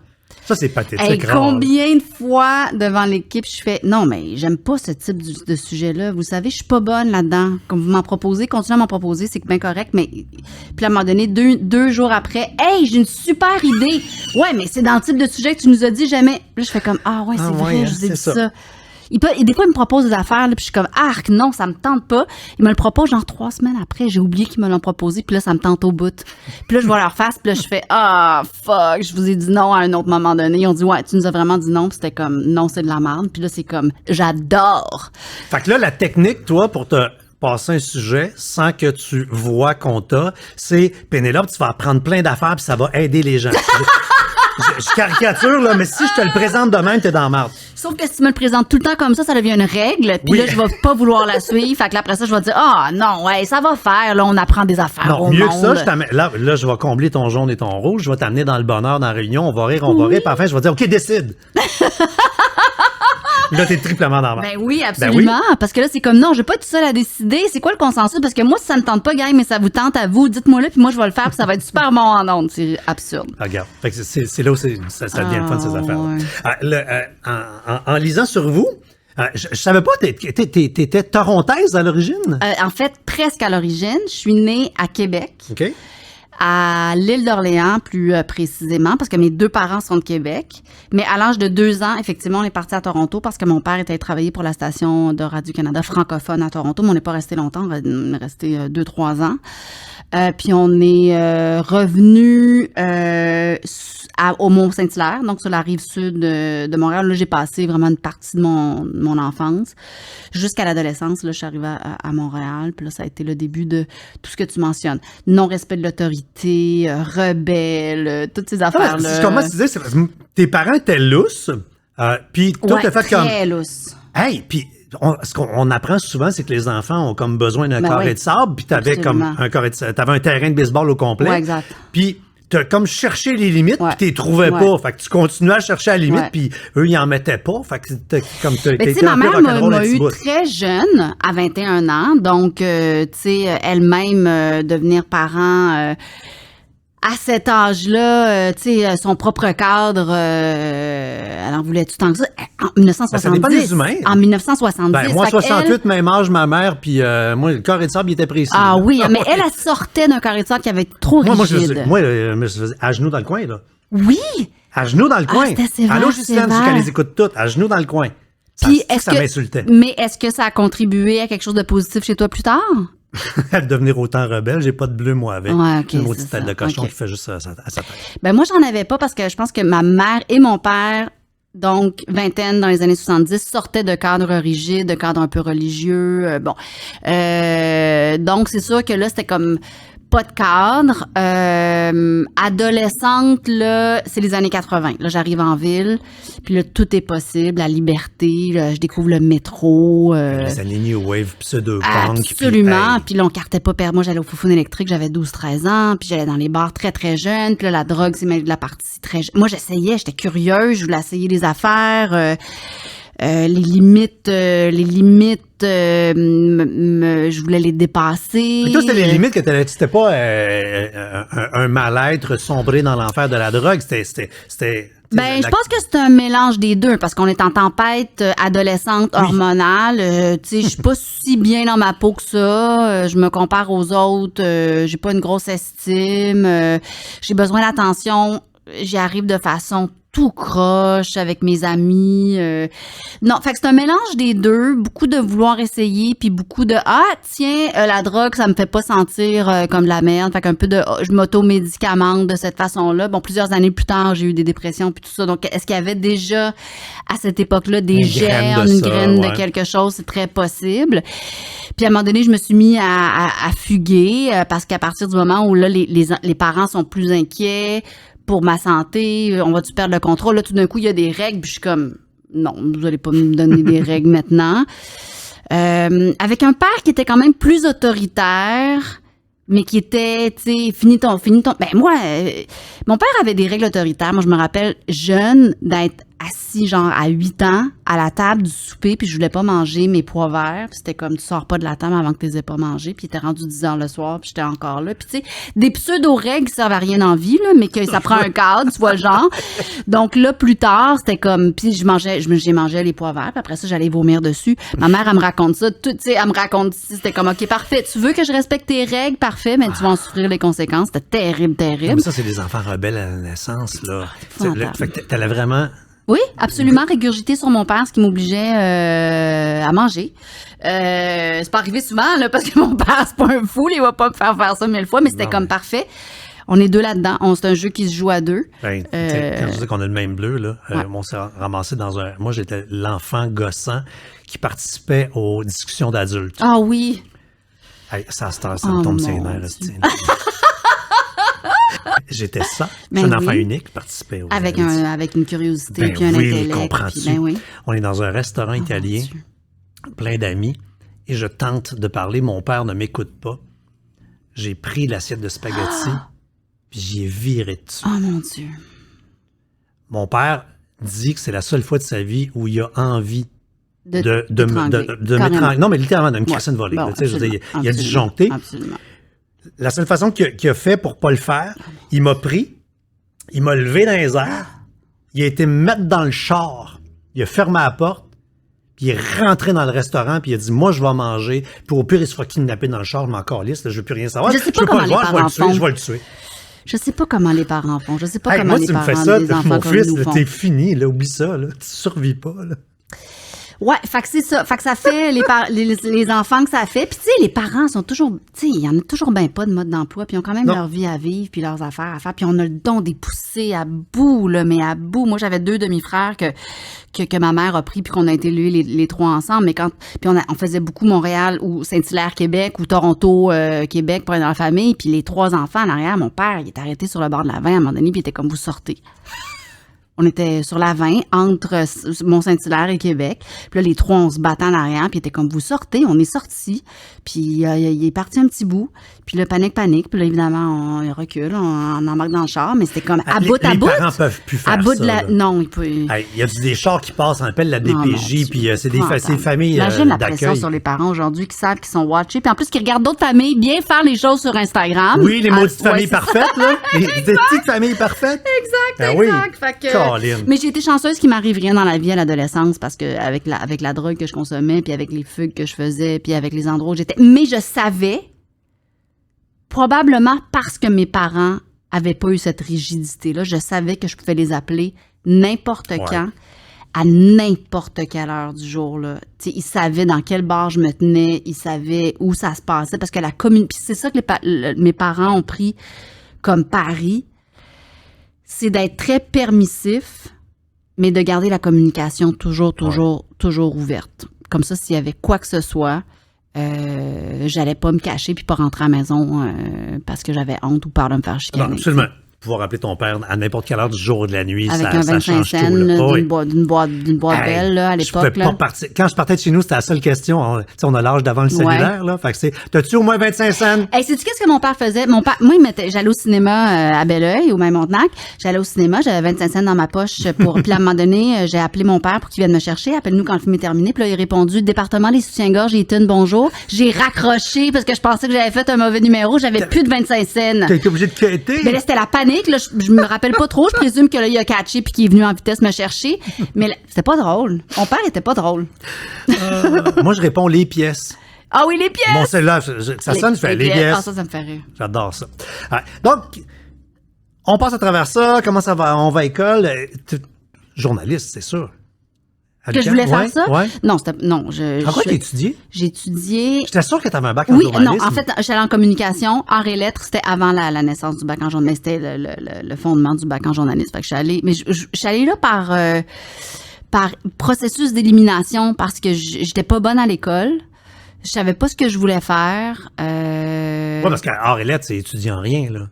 Ça, c'est pathétique. Hey, combien de fois devant l'équipe je fais non, mais j'aime pas ce type de sujet-là. Vous savez, je suis pas bonne là-dedans. Comme vous m'en proposez, continuez à m'en proposer, c'est bien correct. Mais puis à un moment donné, deux jours après, hey, j'ai une super idée. Ouais, mais c'est dans le type de sujet que tu nous as dit jamais. Là, je fais comme ouais, c'est vrai, je vous ai dit ça. Des fois, il me propose des affaires, là, puis je suis comme, non, ça me tente pas. Il me le propose genre 3 semaines après. J'ai oublié qu'ils me l'ont proposé, puis là, ça me tente au bout. Puis là, je vois leur face, puis là, je fais, fuck, je vous ai dit non à un autre moment donné. Ils ont dit, ouais, tu nous as vraiment dit non, puis c'était comme, non, c'est de la merde. Puis là, c'est comme, j'adore. Fait que là, la technique, toi, pour te passer un sujet sans que tu vois qu'on t'a, c'est, Pénélope, tu vas apprendre plein d'affaires, puis ça va aider les gens. Je caricature, là, mais si je te le présente de même, t'es dans la marde. Sauf que si tu me le présentes tout le temps comme ça devient une règle. Puis là, je vais pas vouloir la suivre. Fait que là, après ça, je vais dire, non, ouais, ça va faire. Là, on apprend des affaires non, au mieux monde. que ça, là, je vais combler ton jaune et ton rouge. Je vais t'amener dans le bonheur, dans la réunion. On va rire. Puis à la fin, je vais dire, OK, décide. Là, t'es triplement dans la marde. Ben oui, absolument. Ben oui. Parce que là, c'est comme, non, je vais pas être seule à décider. C'est quoi le consensus? Parce que moi, si ça me tente pas, gang, mais ça vous tente à vous, dites-moi là, puis moi, je vais le faire, puis ça va être super bon en ondes. C'est absurde. Regarde. Fait que c'est là où ça devient le fun, ces affaires. Ouais. En lisant sur vous, je savais pas, t'étais torontaise à l'origine? En fait, presque à l'origine. Je suis née à Québec. OK. À l'île d'Orléans, plus précisément, parce que mes 2 parents sont de Québec. Mais à l'âge de 2 ans, effectivement, on est parti à Toronto parce que mon père était travaillé pour la station de Radio-Canada francophone à Toronto, mais on n'est pas resté longtemps, on est resté 2-3 ans. Puis on est revenu au Mont-Saint-Hilaire, donc sur la rive sud de Montréal. Là, j'ai passé vraiment une partie de mon enfance. Jusqu'à l'adolescence, là, je suis arrivée à Montréal. Puis là, ça a été le début de tout ce que tu mentionnes. Non-respect de l'autorité, rebelle, toutes ces affaires-là. Comment tu disais, tes parents étaient lousses, puis toi, t'as fait comme... très lousse. Hey, puis... ce qu'on apprend souvent, c'est que les enfants ont comme besoin d'un carré de sable, puis t'avais comme t'avais un terrain de baseball au complet. Ouais, exact. Puis t'as comme cherché les limites, puis t'es trouvais pas. Fait que tu continuais à chercher la limite, puis eux, ils en mettaient pas. Fait que t'as été un peu rock'n'roll ma mère m'a eu très jeune, à 21 ans. Donc, tu sais, elle-même, devenir parent... à cet âge-là, tu sais, son propre cadre, elle en voulait tout tant que ça. En 1970. Ça dépend des humains. En 1970. Ben, moi, 68, même âge, ma mère, puis moi, le carré de sable, il était précis. Ah oui, mais elle sortait d'un carré de sable qui avait été trop rigide. Moi, je faisais à genoux dans le coin, là. Oui! À genoux dans le coin. C'était sévère, allô, Justine, je les écoute toutes. À genoux dans le coin. Puis, ça m'insultait. Mais est-ce que ça a contribué à quelque chose de positif chez toi plus tard? À devenir autant rebelle, j'ai pas de bleu, moi, avec. Ouais, okay, une maudite tête de cochon qui fait juste à sa tête. Ben, moi, j'en avais pas parce que je pense que ma mère et mon père, donc vingtaine dans les années 70, sortaient de cadres rigides, de cadres un peu religieux. Donc, c'est sûr que là, c'était comme pas de cadre. Adolescente, là, c'est les années 80. Là, j'arrive en ville, puis là, tout est possible, la liberté, là, je découvre le métro. Les années New Wave, pseudo-punk. Absolument. Puis là, on cartait pas perdre. Moi, j'allais au Foufoune électrique, j'avais 12-13 ans, puis j'allais dans les bars très, très jeunes. Puis là, la drogue, c'est même de la partie très jeune. Moi, j'essayais, j'étais curieuse, je voulais essayer les affaires. Les limites, je voulais les dépasser. Mais toi, c'était les limites que c'était pas un mal-être sombré dans l'enfer de la drogue. C'était Ben, je pense que c'est un mélange des deux parce qu'on est en tempête adolescente hormonale. Tu sais, je suis pas si bien dans ma peau que ça. Je me compare aux autres. J'ai pas une grosse estime. J'ai besoin d'attention. J'y arrive de façon tout croche avec mes amis. Non, fait que c'est un mélange des deux. Beaucoup de vouloir essayer, puis beaucoup de la drogue, ça me fait pas sentir comme de la merde. Fait qu'un peu de je m'auto-médicamente de cette façon-là. Bon, plusieurs années plus tard, j'ai eu des dépressions puis tout ça. Donc, est-ce qu'il y avait déjà à cette époque-là des germes, une graine de quelque chose? C'est très possible. Puis à un moment donné, je me suis mis à fuguer parce qu'à partir du moment où là les parents sont plus inquiets pour ma santé, on va-tu perdre le contrôle? Là, tout d'un coup, il y a des règles, puis je suis comme, non, vous allez pas me donner des règles maintenant. Avec un père qui était quand même plus autoritaire, mais qui était, tu sais, finis ton. Ben moi, mon père avait des règles autoritaires. Moi, je me rappelle, jeune, d'être assis genre à 8 ans à la table du souper, puis je voulais pas manger mes pois verts, puis c'était comme tu sors pas de la table avant que tu les aies pas mangés, puis il était rendu 10 heures le soir, puis j'étais encore là. Puis tu sais, des pseudo-règles qui servent à rien en vie, là, mais que ça prend un cadre, tu vois le genre. Donc là, plus tard, c'était comme, puis j'ai mangé les pois verts, puis après ça, j'allais vomir dessus. Ma mère, elle me raconte ça, tu sais, elle me raconte, c'était comme, OK, parfait, tu veux que je respecte tes règles, parfait, mais tu vas en souffrir les conséquences. C'était terrible, terrible. Mais ça, c'est des enfants rebelles à la naissance, là. Fait que t'allais vraiment... Oui, absolument, régurgité sur mon père, ce qui m'obligeait à manger. C'est pas arrivé souvent, là, parce que mon père, c'est pas un fou, il va pas me faire ça 1000 fois, mais c'était comme parfait. On est deux là-dedans. C'est un jeu qui se joue à deux. Ben, quand je dis qu'on a le même bleu, là, on s'est ramassé dans un... Moi, j'étais l'enfant gossant qui participait aux discussions d'adultes. Ah oui. Hey, ça me tombe sur les nerfs, J'étais ça. Ben C'est un enfant oui. unique, participait aux Avec une curiosité, Ben puis un oui, intellect. comprends-tu? Puis, ben oui. On est dans un restaurant italien, mon Dieu. plein d'amis, et je tente de parler. Mon père ne m'écoute pas. J'ai pris l'assiette de spaghettis, puis j'y ai viré dessus. Oh mon Dieu. Mon père dit que c'est la seule fois de sa vie où il a envie de d'étrangler. m'étrangler. Non, mais littéralement, de me Ouais. casser une volée. Bon, là. Tu sais, je veux dire, il a absolument, disjoncté. Absolument. La seule façon qu'il a fait pour pas le faire, il m'a pris, il m'a levé dans les airs, il a été me mettre dans le char, il a fermé la porte, puis il est rentré dans le restaurant, puis il a dit, moi, je vais manger, puis au pire, il se fera kidnapper dans le char, je m'en calisse, là, je veux plus rien savoir. Je sais pas veux comment le les voir, parents font. je vais le tuer. Je sais pas comment les parents font. Je sais pas Hey, comment moi, les tu me parents fais ça, des enfants mon comme fils, nous là, font. t'es fini, là, oublie ça, là, tu survis pas, là. Ouais, fait que c'est ça. Fait que ça fait les enfants que ça fait. Puis tu sais, les parents sont toujours, tu sais, il y en a toujours ben pas de mode d'emploi, puis ils ont quand même Non. leur vie à vivre, puis leurs affaires à faire, puis on a le don des pousser à bout, là, mais à bout. Moi, j'avais 2 demi-frères que ma mère a pris, puis qu'on a été élevés les 3 ensemble, mais puis on faisait beaucoup Montréal ou Saint-Hilaire, Québec, ou Toronto, Québec, pour être dans la famille, puis les 3 enfants en arrière, mon père, il est arrêté sur le bord de la 20 à un moment donné, puis il était comme, vous sortez. On était sur la 20, entre Mont-Saint-Hilaire et Québec. Puis là, les 3, on se battait en arrière. Puis il était comme, vous sortez. On est sortis. Puis il est parti un petit bout. Puis là, panique. Puis là, évidemment, on recule. On embarque dans le char. Mais c'était comme à bout. Les parents peuvent plus faire À bout ça, de la... là. Non, il peut... Hey, il y a des chars qui passent, on appelle la Non, mon DPJ, Dieu, puis c'est des épouvantable. familles Imagine la pression d'accueil. sur les parents aujourd'hui qui savent qu'ils sont watchés. Puis en plus, qui regardent d'autres familles bien faire les choses sur Instagram. Oui, les maudites ouais, familles c'est ça. parfaites, là. Les petites familles parfaites. Exact, Ah oui. exact. Fait que, Colin. mais j'ai été chanceuse qu'il m'arrive rien dans la vie à l'adolescence parce que avec la drogue que je consommais, puis avec les fugues que je faisais, puis avec les endroits où j'étais. Mais je savais, probablement parce que mes parents avaient pas eu cette rigidité-là, je savais que je pouvais les appeler n'importe quand, à n'importe quelle heure du jour. Là. T'sais, ils savaient dans quel bar je me tenais, ils savaient où ça se passait, parce que la commune. Puis c'est ça que mes parents ont pris comme pari, c'est d'être très permissif, mais de garder la communication toujours ouverte. Comme ça, s'il y avait quoi que ce soit, j'allais pas me cacher puis pas rentrer à la maison parce que j'avais honte ou peur de me faire chicaner. Non, absolument. Pouvoir appeler ton père à n'importe quelle heure du jour ou de la nuit, Avec ça un 25 change cents tout. Là. Oh, oui. d'une boîte Hey, belle là, à je pouvais l'époque. pas Là. partir. Quand je partais de chez nous, c'était la seule question. On a l'âge d'avant le cellulaire, là. Fait que c'est, t'as-tu au moins 25 cents? Hey, sais-tu qu'est-ce que mon père faisait? Mon père, moi, j'allais au cinéma à Belleuil, au Montenac. J'allais au cinéma, j'avais 25 cents dans ma poche puis à un moment donné, j'ai appelé mon père pour qu'il vienne me chercher. Appelle-nous quand le film est terminé. Puis là, il a répondu, département des soutiens-gorge, Eaton, bonjour. J'ai raccroché parce que je pensais que j'avais fait un mauvais numéro. J'avais plus de 25 cents. T'as été obligé de quitter? Mais là, c'était la panique. Là, je me rappelle pas trop. Je présume que là, il a catché puis qu'il est venu en vitesse me chercher. Mais là, c'était pas drôle. Mon père était pas drôle. Moi, je réponds les pièces. Ah oui, les pièces! Mon cellulaire, ça sonne, je fais les pièces. Ah, ça me fait rire. J'adore ça. Ouais. Donc, on passe à travers ça. Comment ça va? On va à l'école. Journaliste, c'est sûr. Que je voulais faire ça? Ouais. Non, En quoi t'as étudié? J'ai étudié. J'étais sûr que t'avais un bac en Oui, journalisme. non, en fait, j'allais en communication, arts et lettres, c'était avant la naissance du bac en journalisme, c'était le fondement du bac en journalisme. Fait que je suis allée, mais je suis allée là par processus d'élimination parce que j'étais pas bonne à l'école. Je savais pas ce que je voulais faire. Ouais, parce qu'art et lettres, c'est étudier en rien, là.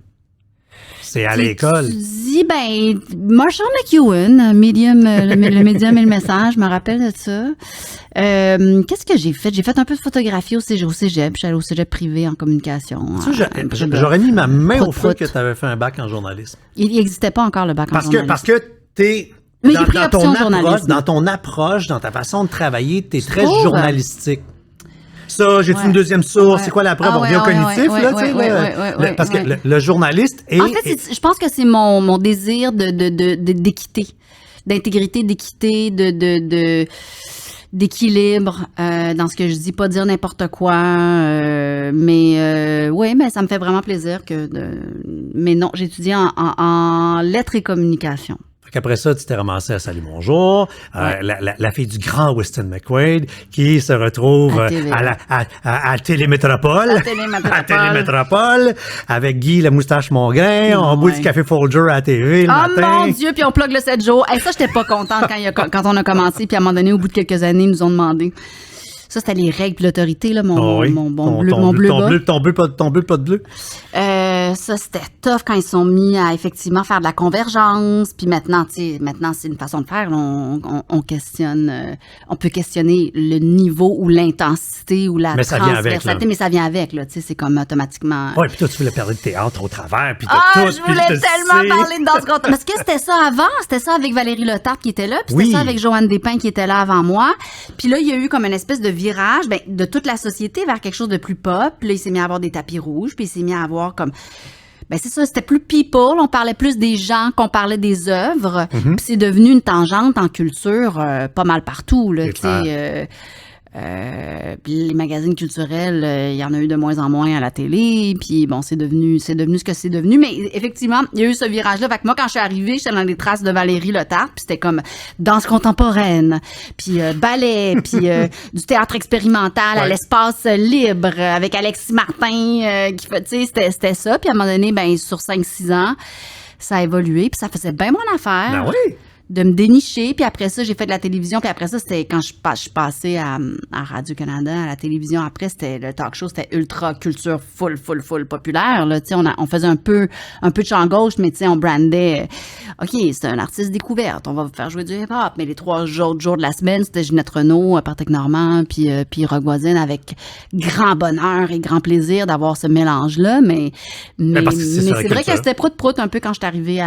C'est à l'école. Tu dis, Marshall McEwen, Medium, le médium et le message, je me rappelle de ça. Qu'est-ce que j'ai fait? J'ai fait un peu de photographie au cégep. Je suis allée au cégep privé en communication. J'aurais mis ma main au feu Prout. que tu avais fait un bac en journalisme. Il n'existait pas encore le bac en journalisme. Parce que t'es Mais j'ai pris option journalisme. Dans ton approche, dans ta façon de travailler, tu es très trouves? journalistique. Ça, j'ai une deuxième source. C'est quoi la preuve? On revient au cognitif, là, tu sais. Parce que le journaliste est... En fait, je pense que c'est mon désir d'équité, d'intégrité, d'équité, d'équilibre dans ce que je dis, pas dire n'importe quoi. Mais ça me fait vraiment plaisir mais non, j'étudie en lettres et communication. Après ça, tu t'es ramassé à Salut Bonjour, la fille du grand Weston McQuaid qui se retrouve à Télémétropole. À Télémétropole, avec Guy, la moustache Mongrain. On boit du café Folger à la TV le matin. Oh mon Dieu, puis on plug le 7 jours. Ça, j'étais pas contente quand on a commencé, puis à un moment donné, au bout de quelques années, ils nous ont demandé. Ça, c'était les règles puis l'autorité, là, mon bleu bas. Ton bleu, pas de bleu. Ça, c'était tough quand ils sont mis à effectivement faire de la convergence. Puis maintenant, c'est une façon de faire. Là, on questionne, on peut questionner le niveau ou l'intensité ou la transversalité, mais ça vient avec, là. Tu sais, c'est comme automatiquement. Oui, puis toi, tu voulais parler de théâtre au travers, puis de tout. Je voulais tellement parler de danse contemporaine. Parce que c'était ça avant. C'était ça avec Valérie Letarte qui était là. Puis c'était ça avec Joanne Despins qui était là avant moi. Puis là, il y a eu comme une espèce de virage de toute la société vers quelque chose de plus pop. Puis là, il s'est mis à avoir des tapis rouges. Puis il s'est mis à avoir comme... c'est ça, c'était plus people. On parlait plus des gens qu'on parlait des œuvres. Puis c'est devenu une tangente en culture pas mal partout, là, tu sais. Puis les magazines culturels, il y en a eu de moins en moins à la télé. Puis bon, c'est devenu ce que c'est devenu. Mais effectivement, il y a eu ce virage-là. Fait que moi, quand je suis arrivée, j'étais dans les traces de Valérie Letarte. Puis c'était comme danse contemporaine, puis ballet, puis du théâtre expérimental à l'espace libre avec Alexis Martin qui fait, tu sais, c'était ça. Puis à un moment donné, sur 5-6 ans, ça a évolué. Puis ça faisait bien mon affaire. Ben oui. De me dénicher, puis après ça, j'ai fait de la télévision, puis après ça, c'était quand je suis passée à Radio-Canada, à la télévision, après, c'était le talk show, c'était ultra culture full populaire, là, tu sais, on faisait un peu de champ gauche, mais tu sais, on brandait, OK, c'est un artiste découverte, on va vous faire jouer du hip-hop, mais les 3 autres jours de la semaine, c'était Ginette Renault, Patrick Normand, puis Roch Voisine, avec grand bonheur et grand plaisir d'avoir ce mélange-là, mais c'est vrai que c'était prout un peu quand je suis arrivée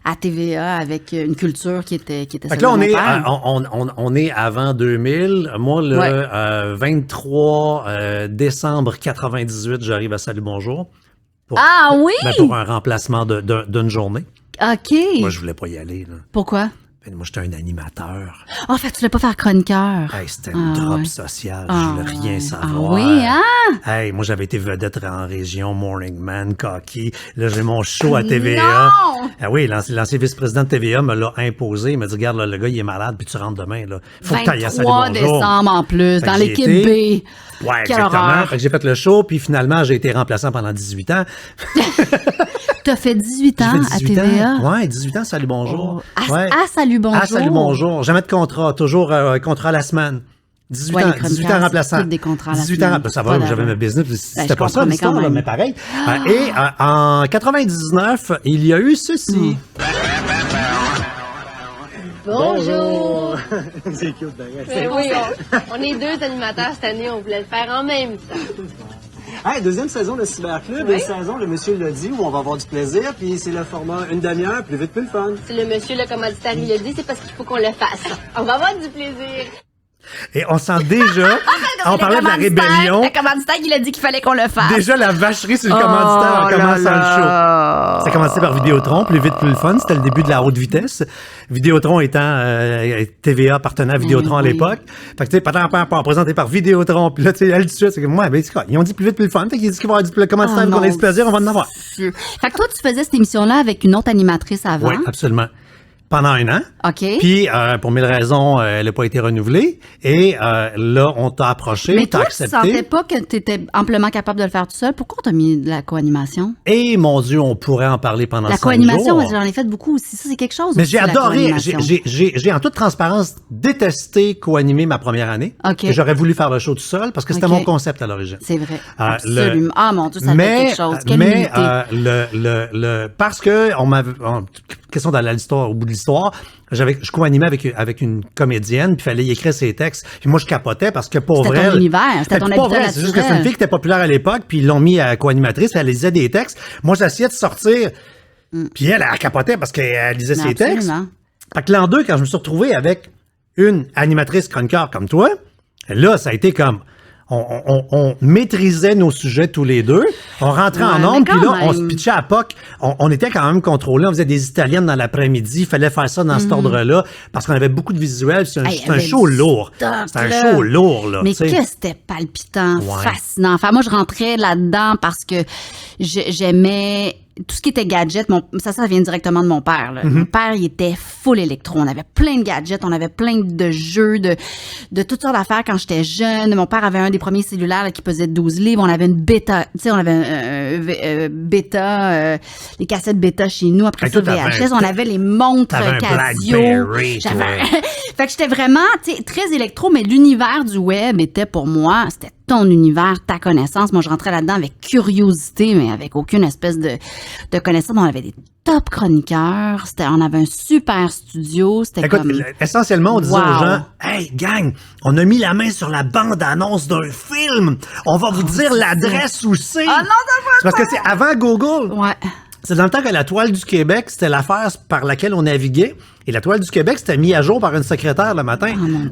à TVA avec une culture qui était celle là, on est avant 2000. Moi, le 23 décembre 98, j'arrive à Salut Bonjour. Pour un remplacement d'une journée. OK. Moi, je voulais pas y aller. Là. Pourquoi? Moi, j'étais un animateur. En fait, tu voulais pas faire chroniqueur. C'était une drop sociale. Je voulais rien savoir. Moi, j'avais été vedette en région, Morning Man, Cocky. Là, j'ai mon show à TVA. Non! L'ancien vice-président de TVA me l'a imposé. Il m'a dit, regarde, là, le gars, il est malade, puis tu rentres demain. Là. Faut que tu ailles à Salut Bonjour. 23 décembre en plus, dans l'équipe B. Ouais, exactement. Fait que j'ai fait le show, puis finalement, j'ai été remplaçant pendant 18 ans. T'as fait 18 ans à TVA? Oui, 18 ans, Salut Bonjour. À Salut Bonjour. À Salut Bonjour. Jamais de contrat, toujours contrat à la semaine. 18 ans remplaçant. Des contrats à la 18 semaine. ans, ça va, j'avais ma business. C'était pas ça l'histoire, mais pareil. Et en 99, il y a eu ceci. Bonjour! C'est cute d'ailleurs. Mais oui, on est 2 animateurs cette année, on voulait le faire en même temps. Hey, deuxième saison de Cyberclub, une saison, le monsieur l'a dit, où on va avoir du plaisir, puis c'est le format une demi-heure, plus vite, plus le fun. Si le monsieur, le commanditaire, il l'a dit, c'est parce qu'il faut qu'on le fasse. On va avoir du plaisir. Et on sent déjà, on parlait de la rébellion. Le commanditaire, il a dit qu'il fallait qu'on le fasse. Déjà, la vacherie sur le commanditaire en commençant le show. Ça a commencé par Vidéotron, plus vite, plus le fun. C'était le début de la haute vitesse. Vidéotron étant TVA, partenaire Vidéotron à l'époque. Fait que, tu sais, présenté par Vidéotron. Puis là, tu sais, elle dit ça, c'est que moi, c'est quoi? Ils ont dit plus vite, plus le fun. Fait qu'ils disent qu'il va y avoir du commanditaire, qu'on ait du plaisir, on va en avoir. Fait que toi, tu faisais cette émission-là avec une autre animatrice avant. Oui, absolument. Pendant 1 an. OK. Puis, pour 1000 raisons, elle n'a pas été renouvelée. Et là, on t'a approché, mais t'as toi, accepté. Mais tu sentais pas que tu étais amplement capable de le faire tout seul. Pourquoi on t'a mis de la co-animation? Et mon Dieu, on pourrait en parler pendant 5 jours. La co-animation, j'en ai fait beaucoup aussi. Ça, c'est quelque chose. Mais aussi, j'ai adoré. la J'ai en toute transparence détesté co-animer ma première année. OK. Et j'aurais voulu faire le show tout seul parce que c'était mon concept à l'origine. C'est vrai. Absolument. Ah, mon Dieu, ça fait quelque chose. Quelle mais unité. parce que on m'avait... question dans l'histoire, au bout de l'histoire, je co-animais avec une comédienne, puis il fallait y écrire ses textes. Puis moi, je capotais parce que pour vrai... C'était ton univers, c'était ton habitat naturel. C'est juste que c'est une fille qui était populaire à l'époque, puis ils l'ont mis à co-animatrice, puis elle lisait des textes. Moi, j'essayais de sortir, puis elle capotait parce qu'elle lisait ses textes. Fait que l'an 2, quand je me suis retrouvé avec une animatrice chroniqueur comme toi, là, ça a été comme... On maîtrisait nos sujets tous les deux. On rentrait en ondes, puis là, on se pitchait à POC. On était quand même contrôlés. On faisait des italiennes dans l'après-midi. Il fallait faire ça dans cet ordre-là parce qu'on avait beaucoup de visuels. C'est un show lourd. C'est un show lourd, là. Mais t'sais. que c'était palpitant, fascinant. Enfin, moi, je rentrais là-dedans parce que j'aimais... Tout ce qui était gadget, ça vient directement de mon père. Là. Mon père, il était full électro. On avait plein de gadgets, on avait plein de jeux, de toutes sortes d'affaires quand j'étais jeune. Mon père avait un des premiers cellulaires là, qui pesait 12 livres. On avait une bêta, tu sais, on avait bêta, les cassettes bêta chez nous. Après ça, VHS, on avait les montres Casio. Fait que j'étais vraiment, tu sais, très électro, mais l'univers du web était pour moi, c'était ton univers, ta connaissance. Moi, je rentrais là-dedans avec curiosité, mais avec aucune espèce de connaissance. On avait des top chroniqueurs. On avait un super studio. C'était Écoute, comme... essentiellement, on disait aux gens, « Hey, gang, on a mis la main sur la bande-annonce d'un film. On va vous dire l'adresse où c'est. » Ah non, c'est parce que, tu sais, avant Google... Ouais. C'est dans le temps que la Toile du Québec, c'était l'affaire par laquelle on naviguait. Et la Toile du Québec, c'était mis à jour par une secrétaire le matin. Oh mon Dieu.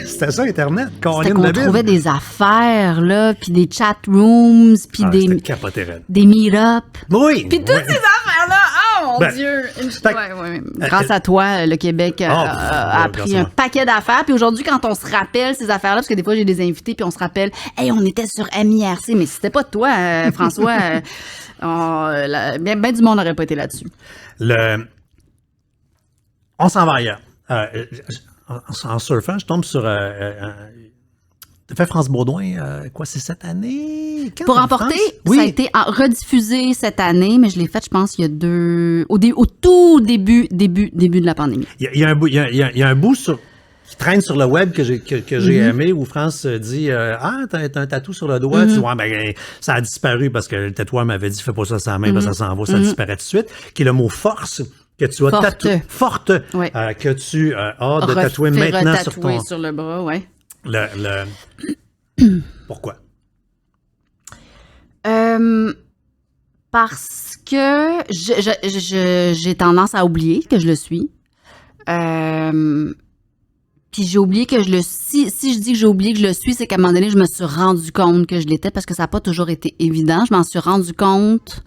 C'était ça, Internet. C'était qu'on trouvait des affaires, là, puis des chat rooms, puis des meet-up. Oui. Puis toutes ces affaires-là, oh mon Dieu. Grâce à toi, le Québec a pris un paquet d'affaires. Puis aujourd'hui, quand on se rappelle ces affaires-là, parce que des fois, j'ai des invités, puis on se rappelle, hey, on était sur MIRC, mais c'était pas toi, François. Ben du monde n'aurait pas été là-dessus. On s'en va ailleurs. En surfant, je tombe sur... T'as fait France Baudouin, c'est cette année? Pour emporter, ça a été rediffusé cette année, mais je l'ai fait, je pense, il y a au tout début de la pandémie. Il y a un bout qui traîne sur le web que j'ai aimé, où France dit t'as un tatou sur le doigt. Tu dis, ouais, ben, ça a disparu parce que le tatoueur m'avait dit, fais pas ça sans main, parce que ça s'en va, ça disparaît tout de suite. Qui est le mot force que tu as tatoué. Forte. Que tu as de tatouer maintenant sur ton... sur le bras, ouais. Pourquoi? Parce que j'ai tendance à oublier que je le suis. Puis j'ai oublié que si je dis que j'ai oublié que je le suis, c'est qu'à un moment donné, je me suis rendu compte que je l'étais parce que ça n'a pas toujours été évident. Je m'en suis rendu compte.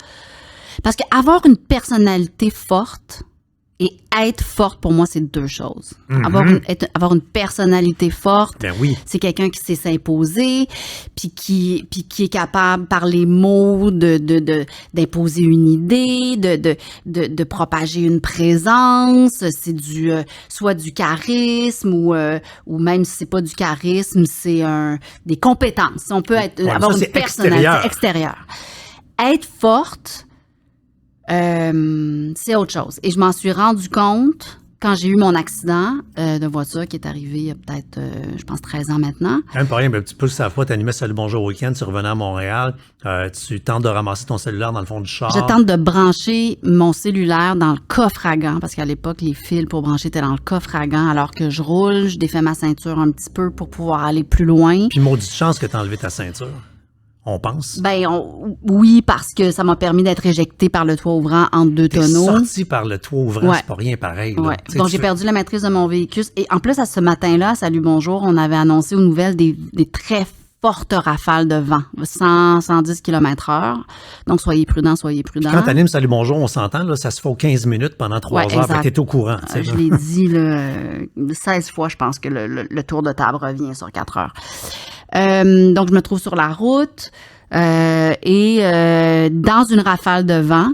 Parce qu'avoir une personnalité forte et être forte, pour moi, c'est deux choses. Avoir une personnalité forte, c'est quelqu'un qui sait s'imposer, puis qui est capable, par les mots, d'imposer une idée, de propager une présence. C'est soit du charisme ou même si c'est pas du charisme, c'est des compétences. On peut avoir une personnalité extérieure. Être forte, c'est autre chose. Et je m'en suis rendu compte quand j'ai eu mon accident de voiture qui est arrivé il y a peut-être, je pense, 13 ans maintenant. Même pas rien, mais un petit peu ça fois, tu animais Salut Bonjour Week-end, tu revenais à Montréal, tu tentes de ramasser ton cellulaire dans le fond du char. Je tente de brancher mon cellulaire dans le coffre à gants, parce qu'à l'époque, les fils pour brancher étaient dans le coffre à gants. Alors que je roule, je défais ma ceinture un petit peu pour pouvoir aller plus loin. Puis maudite chance que tu as enlevé ta ceinture. On pense. Oui, parce que ça m'a permis d'être éjecté par le toit ouvrant entre deux tonneaux. Sorti par le toit ouvrant, c'est pas rien pareil. Ouais. Donc, j'ai perdu la maîtrise de mon véhicule. Et en plus, à ce matin-là, Salut Bonjour, on avait annoncé aux nouvelles des très fortes rafales de vent, 110 km/h. Donc, soyez prudents. Quand tu animes Salut Bonjour, on s'entend, là, ça se fait aux 15 minutes pendant 3 heures. Fait que t'es au courant. Je l'ai dit 16 fois, je pense que le tour de table revient sur 4 heures. Donc, je me trouve sur la route et dans une rafale de vent,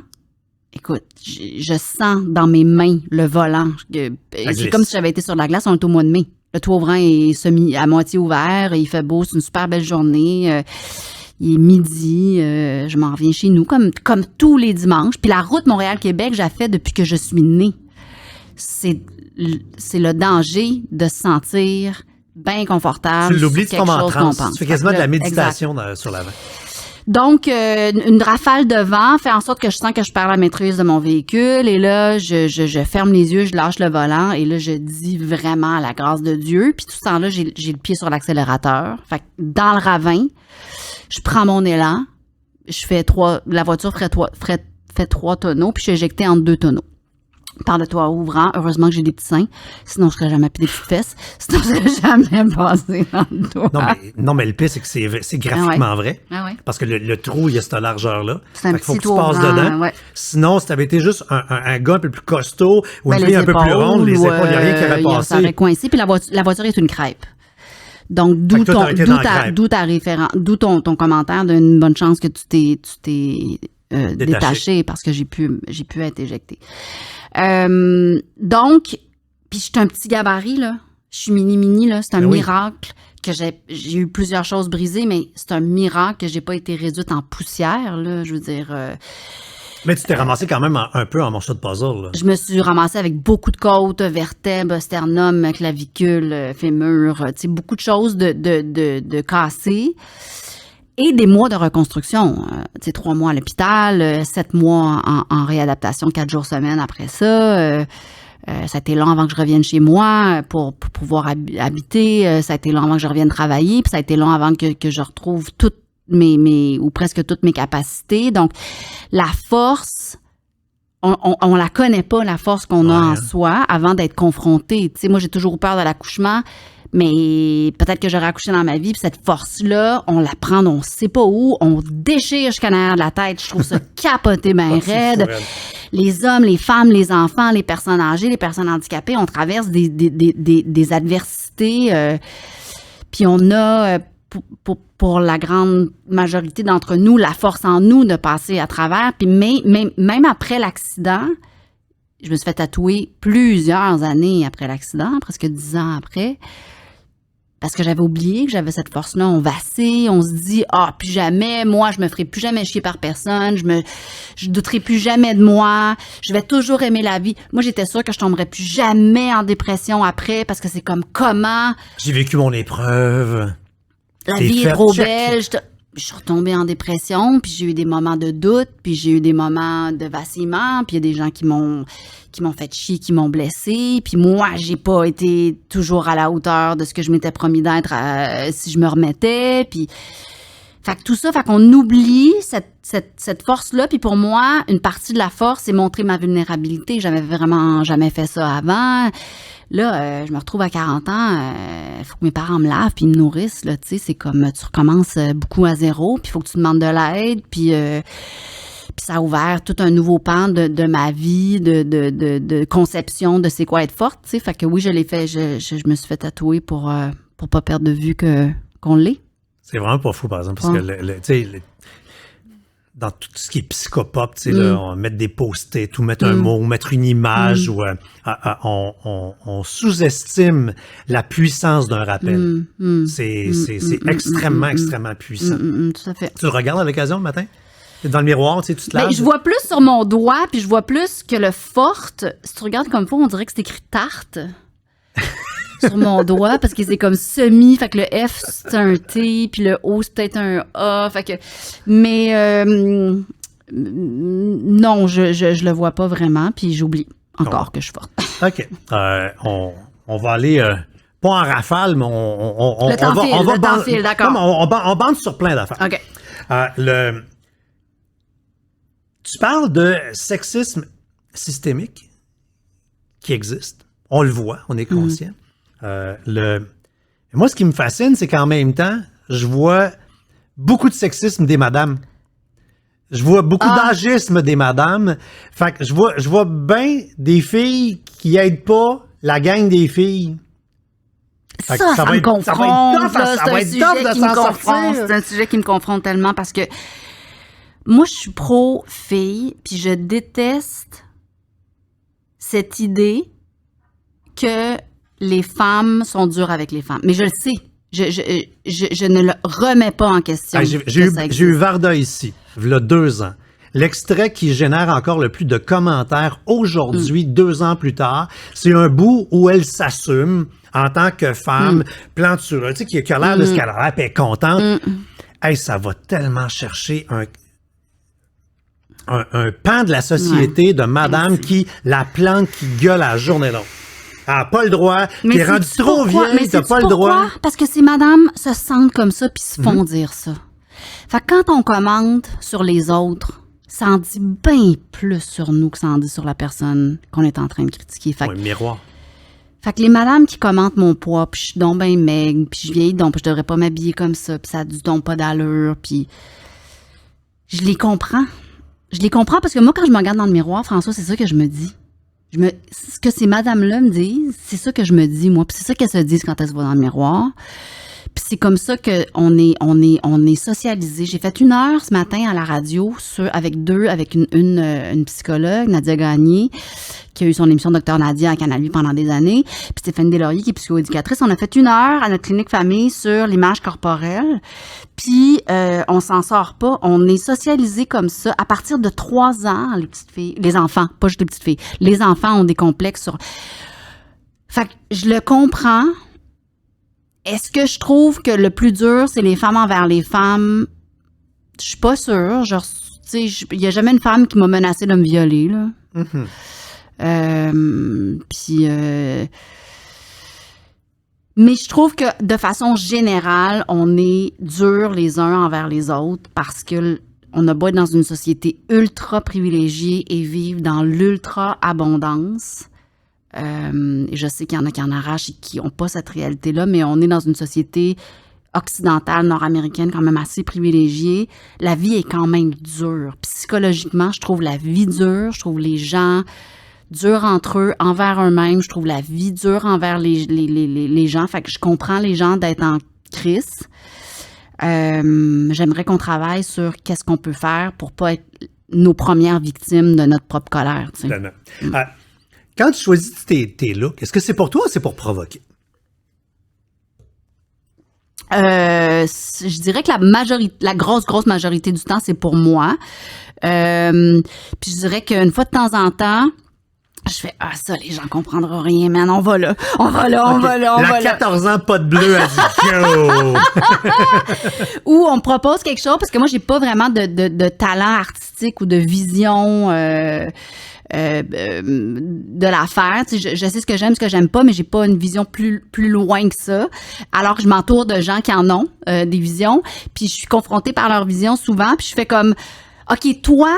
écoute, je sens dans mes mains le volant. C'est comme si j'avais été sur la glace, on est au mois de mai. Le toit ouvrant est à moitié ouvert, il fait beau, c'est une super belle journée. Il est midi, je m'en reviens chez nous comme tous les dimanches. Puis la route Montréal-Québec, j'ai fait depuis que je suis née. C'est le danger de se sentir bien confortable. Tu l'oublies, tu tombes en transe. Tu fais quasiment de la méditation sur l'avant. Donc, une rafale de vent fait en sorte que je sens que je perds la maîtrise de mon véhicule. Et là, je ferme les yeux, je lâche le volant. Et là, je dis vraiment à la grâce de Dieu. Puis tout ce temps-là, j'ai le pied sur l'accélérateur. Fait que dans le ravin, je prends mon élan. La voiture fait 3 tonneaux. Puis je suis éjectée entre 2 tonneaux. par le toit ouvrant. Heureusement que j'ai des petits seins. Sinon, je serais jamais plus des petites fesses. Sinon, je serais jamais passé dans le toit. Non, mais le pire, c'est que c'est graphiquement vrai. Ah ouais. Parce que le trou, il y a cette largeur-là. C'est un Fait qu'il faut petit que tu passes toit dedans. ouais. Sinon, si t'avais été juste un gars un peu plus costaud ou une Ben, fille un peu plus ronde, les épaules, il n'y a rien qui aurait Ça passé. aurait coincé. Puis la voiture est une crêpe. Donc, d'où Fait que toi, t'aurais été dans la crêpe. d'où ton commentaire d'une bonne chance que tu t'es détaché parce que j'ai pu être éjectée. Donc, puis je suis un petit gabarit, là. Je suis mini, là. C'est un miracle que j'ai eu plusieurs choses brisées, mais c'est un miracle que j'ai pas été réduite en poussière, là. Je veux dire... Mais tu t'es ramassé quand même un peu en morceau de puzzle, là. Je me suis ramassée avec beaucoup de côtes, vertèbres, sternum, clavicule, fémur, tu sais, beaucoup de choses de cassées. Et des mois de reconstruction. Tu sais, 3 mois à l'hôpital, 7 mois en réadaptation, 4 jours semaine après ça. Ça a été long avant que je revienne chez moi pour pouvoir habiter. Ça a été long avant que je revienne travailler. Puis ça a été long avant que je retrouve toutes ou presque toutes mes capacités. Donc, la force, on la connaît pas, la force qu'on a en soi avant d'être confronté. Tu sais, moi, j'ai toujours eu peur de l'accouchement, mais peut-être que j'aurais accouché dans ma vie, puis cette force-là, on la prend, on sait pas où, on déchire jusqu'à l'arrière de la tête. Je trouve ça capoté ben raide. Les hommes, les femmes, les enfants, les personnes âgées, les personnes handicapées, on traverse des adversités, puis on a... Pour la grande majorité d'entre nous, la force en nous de passer à travers. Puis même après l'accident, je me suis fait tatouer plusieurs années après l'accident, presque 10 ans après, parce que j'avais oublié que j'avais cette force-là. On vacille, on se dit « plus jamais, moi, je me ferai plus jamais chier par personne, je douterai plus jamais de moi, je vais toujours aimer la vie. » Moi, j'étais sûre que je tomberais plus jamais en dépression après, parce que c'est comme comment... J'ai vécu mon épreuve. La vie est trop belle. Je suis retombée en dépression, puis j'ai eu des moments de doute, puis j'ai eu des moments de vacillement, puis il y a des gens qui m'ont fait chier, qui m'ont blessée, puis moi, j'ai pas été toujours à la hauteur de ce que je m'étais promis d'être si je me remettais, puis... Fait que tout ça, fait qu'on oublie cette force-là, puis pour moi, une partie de la force, c'est montrer ma vulnérabilité. J'avais vraiment jamais fait ça avant. Là, je me retrouve à 40 ans, il faut que mes parents me lavent puis me nourrissent, là, tu sais, c'est comme tu recommences beaucoup à zéro, puis il faut que tu demandes de l'aide, puis ça a ouvert tout un nouveau pan de ma vie, de conception de c'est quoi être forte, tu sais, fait que oui, je l'ai fait, je me suis fait tatouer pour pas perdre de vue qu'on l'est. C'est vraiment pas fou, par exemple, parce que tu sais, dans tout ce qui est psychopop, tu sais, là, on met des post-it ou mettre un mot, mettre une image, ou on sous-estime la puissance d'un rappel. C'est extrêmement, extrêmement puissant. Tout à fait. Tu le regardes à l'occasion le matin? Dans le miroir, tu sais, tu te laves? Je vois plus sur mon doigt, puis je vois plus que le forte. Si tu regardes comme ça, on dirait que c'est écrit tarte. Sur mon doigt, parce que c'est comme semi, fait que le F, c'est un T, puis le O, c'est peut-être un A, fait que... Mais non, je le vois pas vraiment, puis j'oublie encore que je suis forte. OK. On va aller... pas en rafale, mais on va file, d'accord. On bande sur plein d'affaires. OK. Tu parles de sexisme systémique qui existe. On le voit, on est conscient. Moi, ce qui me fascine, c'est qu'en même temps, je vois beaucoup de sexisme des madames. Je vois beaucoup d'agisme des madames. Fait que je vois bien des filles qui aident pas la gang des filles. Ça me confronte. Ça va être tough de s'en sortir. C'est un sujet qui me confronte tellement parce que moi, je suis pro-fille, puis je déteste cette idée que les femmes sont dures avec les femmes. Mais je le sais. Je ne le remets pas en question. J'ai eu Varda ici, il y a 2 ans. L'extrait qui génère encore le plus de commentaires aujourd'hui, 2 ans plus tard, c'est un bout où elle s'assume en tant que femme plantureuse, tu sais, qui a l'air de ce qu'elle a l'air, puis elle est contente. Hey, ça va tellement chercher un pan de la société de madame qui la plante, qui gueule à la journée longue. Elle n'a pas le droit, qui est rendue trop vieille, t'as pas le droit. Parce que ces madames se sentent comme ça puis se font dire ça. Fait que quand on commente sur les autres, ça en dit bien plus sur nous que ça en dit sur la personne qu'on est en train de critiquer. Fait que, miroir. Fait que les madames qui commentent mon poids, puis je suis donc ben maigre, puis je vieillis donc, puis je devrais pas m'habiller comme ça, puis ça a du donc pas d'allure, puis je les comprends. Je les comprends parce que moi, quand je me regarde dans le miroir, François, c'est ça que je me dis. Ce que ces madames-là me disent, c'est ça que je me dis, moi. Puis c'est ça qu'elles se disent quand elles se voient dans le miroir. Puis c'est comme ça qu'on est socialisés. J'ai fait 1 heure ce matin à la radio avec une psychologue, Nadia Gagné, qui a eu son émission Docteur Nadia à Canal Vie pendant des années, puis Stéphanie Deslauriers, qui est psychoéducatrice. On a fait 1 heure à notre clinique famille sur l'image corporelle. Puis on s'en sort pas. On est socialisés comme ça. À partir de 3 ans, les petites filles, les enfants, pas juste les petites filles, les enfants ont des complexes sur... Fait que je le comprends. Est-ce que je trouve que le plus dur, c'est les femmes envers les femmes? Je suis pas sûre. Genre, tu sais, il y a jamais une femme qui m'a menacé de me violer, là. Mais je trouve que, de façon générale, on est durs les uns envers les autres parce que on a beau être dans une société ultra privilégiée et vivre dans l'ultra-abondance. Et je sais qu'il y en a qui en arrachent et qui n'ont pas cette réalité-là, mais on est dans une société occidentale, nord-américaine, quand même assez privilégiée. La vie est quand même dure. Psychologiquement, je trouve la vie dure. Je trouve les gens durs entre eux, envers eux-mêmes. Je trouve la vie dure envers les gens. Fait que je comprends les gens d'être en crise. J'aimerais qu'on travaille sur qu'est-ce qu'on peut faire pour pas être nos premières victimes de notre propre colère. Tu sais. Quand tu choisis tes looks, est-ce que c'est pour toi ou c'est pour provoquer? Je dirais que la grosse majorité du temps, c'est pour moi. Puis je dirais qu'une fois de temps en temps, je fais ça, les gens comprendront rien, man. On va là. On va là. 14 ans, pas de bleu, elle dit go! Ou on me propose quelque chose, parce que moi, j'ai pas vraiment de talent artistique ou de vision de l'affaire. Tu sais, je sais ce que j'aime, ce que j'aime pas, mais j'ai pas une vision plus loin que ça. Alors que je m'entoure de gens qui en ont des visions, puis je suis confrontée par leur vision souvent, puis je fais comme OK, toi,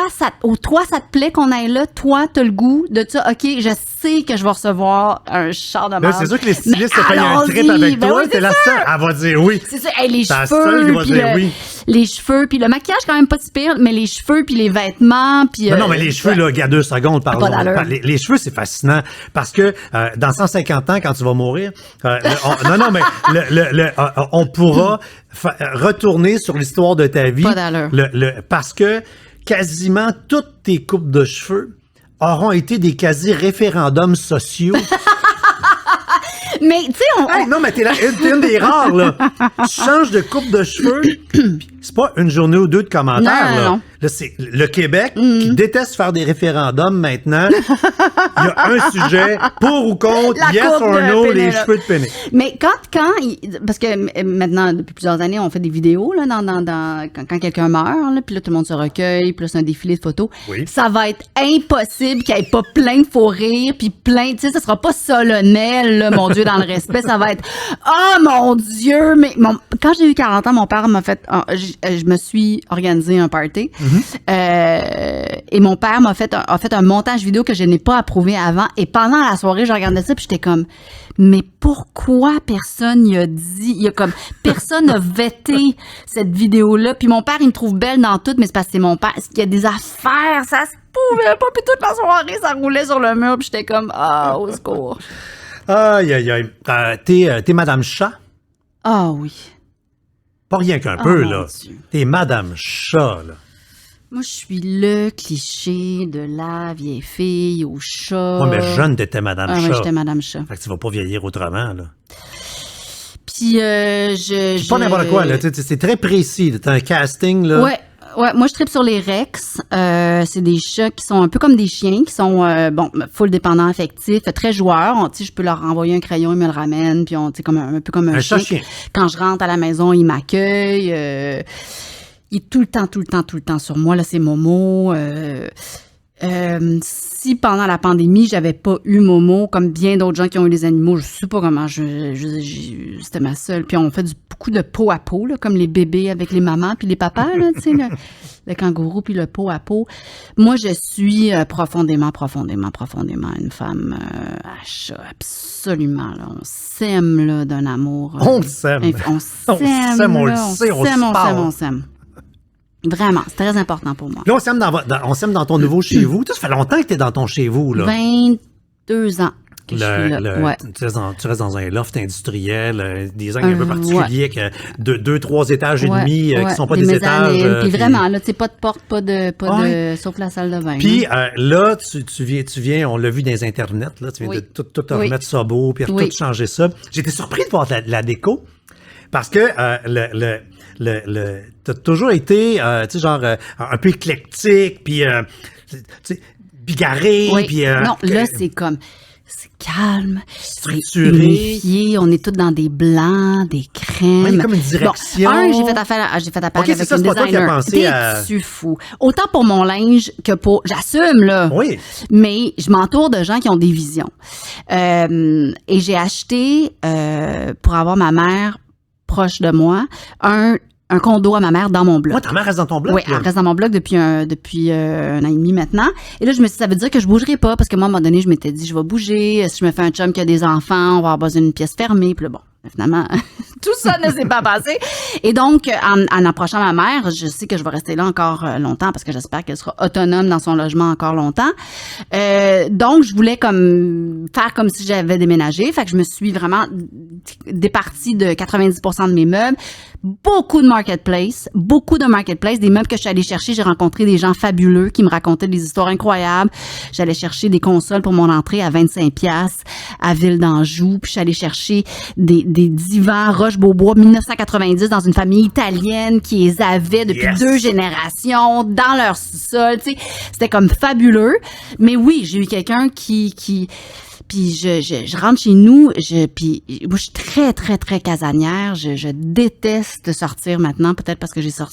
ça te plaît qu'on aille là? Toi, t'as le goût de ça? OK, je sais que je vais recevoir un char de marde. C'est sûr que les stylistes se payent un trip avec toi. T'es la seule. Elle va dire oui. C'est ça. Hey, les T'as cheveux, va dire oui. Les cheveux, puis le maquillage, quand même pas si pire, mais les cheveux, puis les vêtements, puis... Non, mais les cheveux, là, il y a 2 secondes, pardon. Les cheveux, c'est fascinant parce que dans 150 ans, quand tu vas mourir, on pourra retourner sur l'histoire de ta vie. Pas d'allure. Parce que quasiment toutes tes coupes de cheveux auront été des quasi-référendums sociaux. Mais, tu sais, non, mais t'es une des rares, là. Tu changes de coupe de cheveux, c'est pas une journée ou 2 de commentaires, là. Non. Là, c'est le Québec qui déteste faire des référendums maintenant. Il y a un sujet, pour ou contre, yes or no, les cheveux de Péné. Mais parce que maintenant, depuis plusieurs années, on fait des vidéos, là, quand quelqu'un meurt, là, puis là, tout le monde se recueille, puis là, c'est un défilé de photos. Oui. Ça va être impossible qu'il n'y ait pas plein de faux rires, puis plein, tu sais, ça sera pas solennel, là, mon Dieu, dans le respect, ça va être, oh mon Dieu, mais quand j'ai eu 40 ans, mon père m'a fait, je me suis organisé un party. Et mon père a fait un montage vidéo que je n'ai pas approuvé avant. Et pendant la soirée, je regardais ça puis j'étais comme, mais pourquoi personne n'y a dit, personne n'a vété cette vidéo-là. Puis mon père, il me trouve belle dans tout, mais c'est parce que c'est mon père. Il y a des affaires, ça se pouvait pas. Puis toute la soirée, ça roulait sur le mur puis j'étais comme, au secours. Aïe, aïe, aïe. T'es Madame Chat? Ah oui. Pas rien qu'un peu, là. Dieu. T'es Madame Chat, là. Moi, je suis le cliché de la vieille fille au chat. Ouais, mais jeune, t'étais Madame Chat. Oui, j'étais Madame Chat. Fait que tu vas pas vieillir autrement, là. Puis, C'est pas n'importe quoi, là. C'est très précis. T'as un casting, là. Ouais, moi, je tripe sur les Rex. C'est des chats qui sont un peu comme des chiens, qui sont, full dépendants affectifs, très joueurs. Je peux leur envoyer un crayon, ils me le ramènent, puis un peu comme un chien. Quand je rentre à la maison, ils m'accueillent. Il est tout le temps sur moi. Là, c'est Momo. Si pendant la pandémie, j'avais pas eu Momo, comme bien d'autres gens qui ont eu des animaux, je sais pas comment, c'était ma seule. Puis on fait beaucoup de peau à peau, là, comme les bébés avec les mamans puis les papas, là, tu sais, le kangourou puis le peau à peau. Moi, je suis profondément une femme à chat, absolument. Là. On s'aime là, d'un amour. On s'aime. On s'aime, on le là, sait, on se parle. on s'aime. Vraiment, c'est très important pour moi. Là, on s'aime dans ton nouveau chez vous. Ça fait longtemps que tu es dans ton chez vous, là. 22 ans que je suis là. Ouais. Tu restes dans un loft industriel, design un peu particulier, avec 2-3 étages et demi qui sont pas des étages. Puis vraiment, là, tu sais, pas de porte, pas de sauf la salle de bain. Puis là, tu viens, on l'a vu dans les internets, là, tu viens de tout remettre ça beau, puis tout changer ça. J'étais surpris de voir la déco, parce que t'as toujours été, tu sais, genre, un peu éclectique, puis, tu sais, bigarré, puis... non, là, c'est comme... C'est calme, structuré. C'est unifié, on est tous dans des blancs, des crèmes. Il y a comme une direction. Bon, j'ai fait affaire avec ça, une c'est pas toi qui as pensé T'es-tu fou? Autant pour mon linge que pour... J'assume, là. Oui. Mais je m'entoure de gens qui ont des visions. Et j'ai acheté, pour avoir ma mère proche de moi, un condo à ma mère dans mon bloc. Ouais, ta mère reste dans ton bloc? Oui, elle reste dans mon bloc depuis un an et demi maintenant. Et là, je me suis dit, ça veut dire que je bougerai pas, parce que moi, à un moment donné, je m'étais dit, je vais bouger. Si je me fais un chum qui a des enfants, on va avoir besoin d'une pièce fermée. Puis là, bon, finalement, tout ça ne s'est pas passé. Et donc, en approchant ma mère, je sais que je vais rester là encore longtemps, parce que j'espère qu'elle sera autonome dans son logement encore longtemps. Donc, je voulais faire comme si j'avais déménagé. Fait que je me suis vraiment départie de 90% de mes meubles. Beaucoup de marketplace, des meubles que je suis allée chercher. J'ai rencontré des gens fabuleux qui me racontaient des histoires incroyables. J'allais chercher des consoles pour mon entrée à 25$ à Ville d'Anjou. Puis je suis allée chercher des divans Roche-Beaubois 1990 dans une famille italienne qui les avait depuis 2 générations dans leur sous-sol. Tu sais, c'était comme fabuleux. Mais oui, j'ai eu quelqu'un qui puis je rentre chez nous, puis moi je suis très très très casanière, je déteste sortir maintenant, peut-être parce que je suis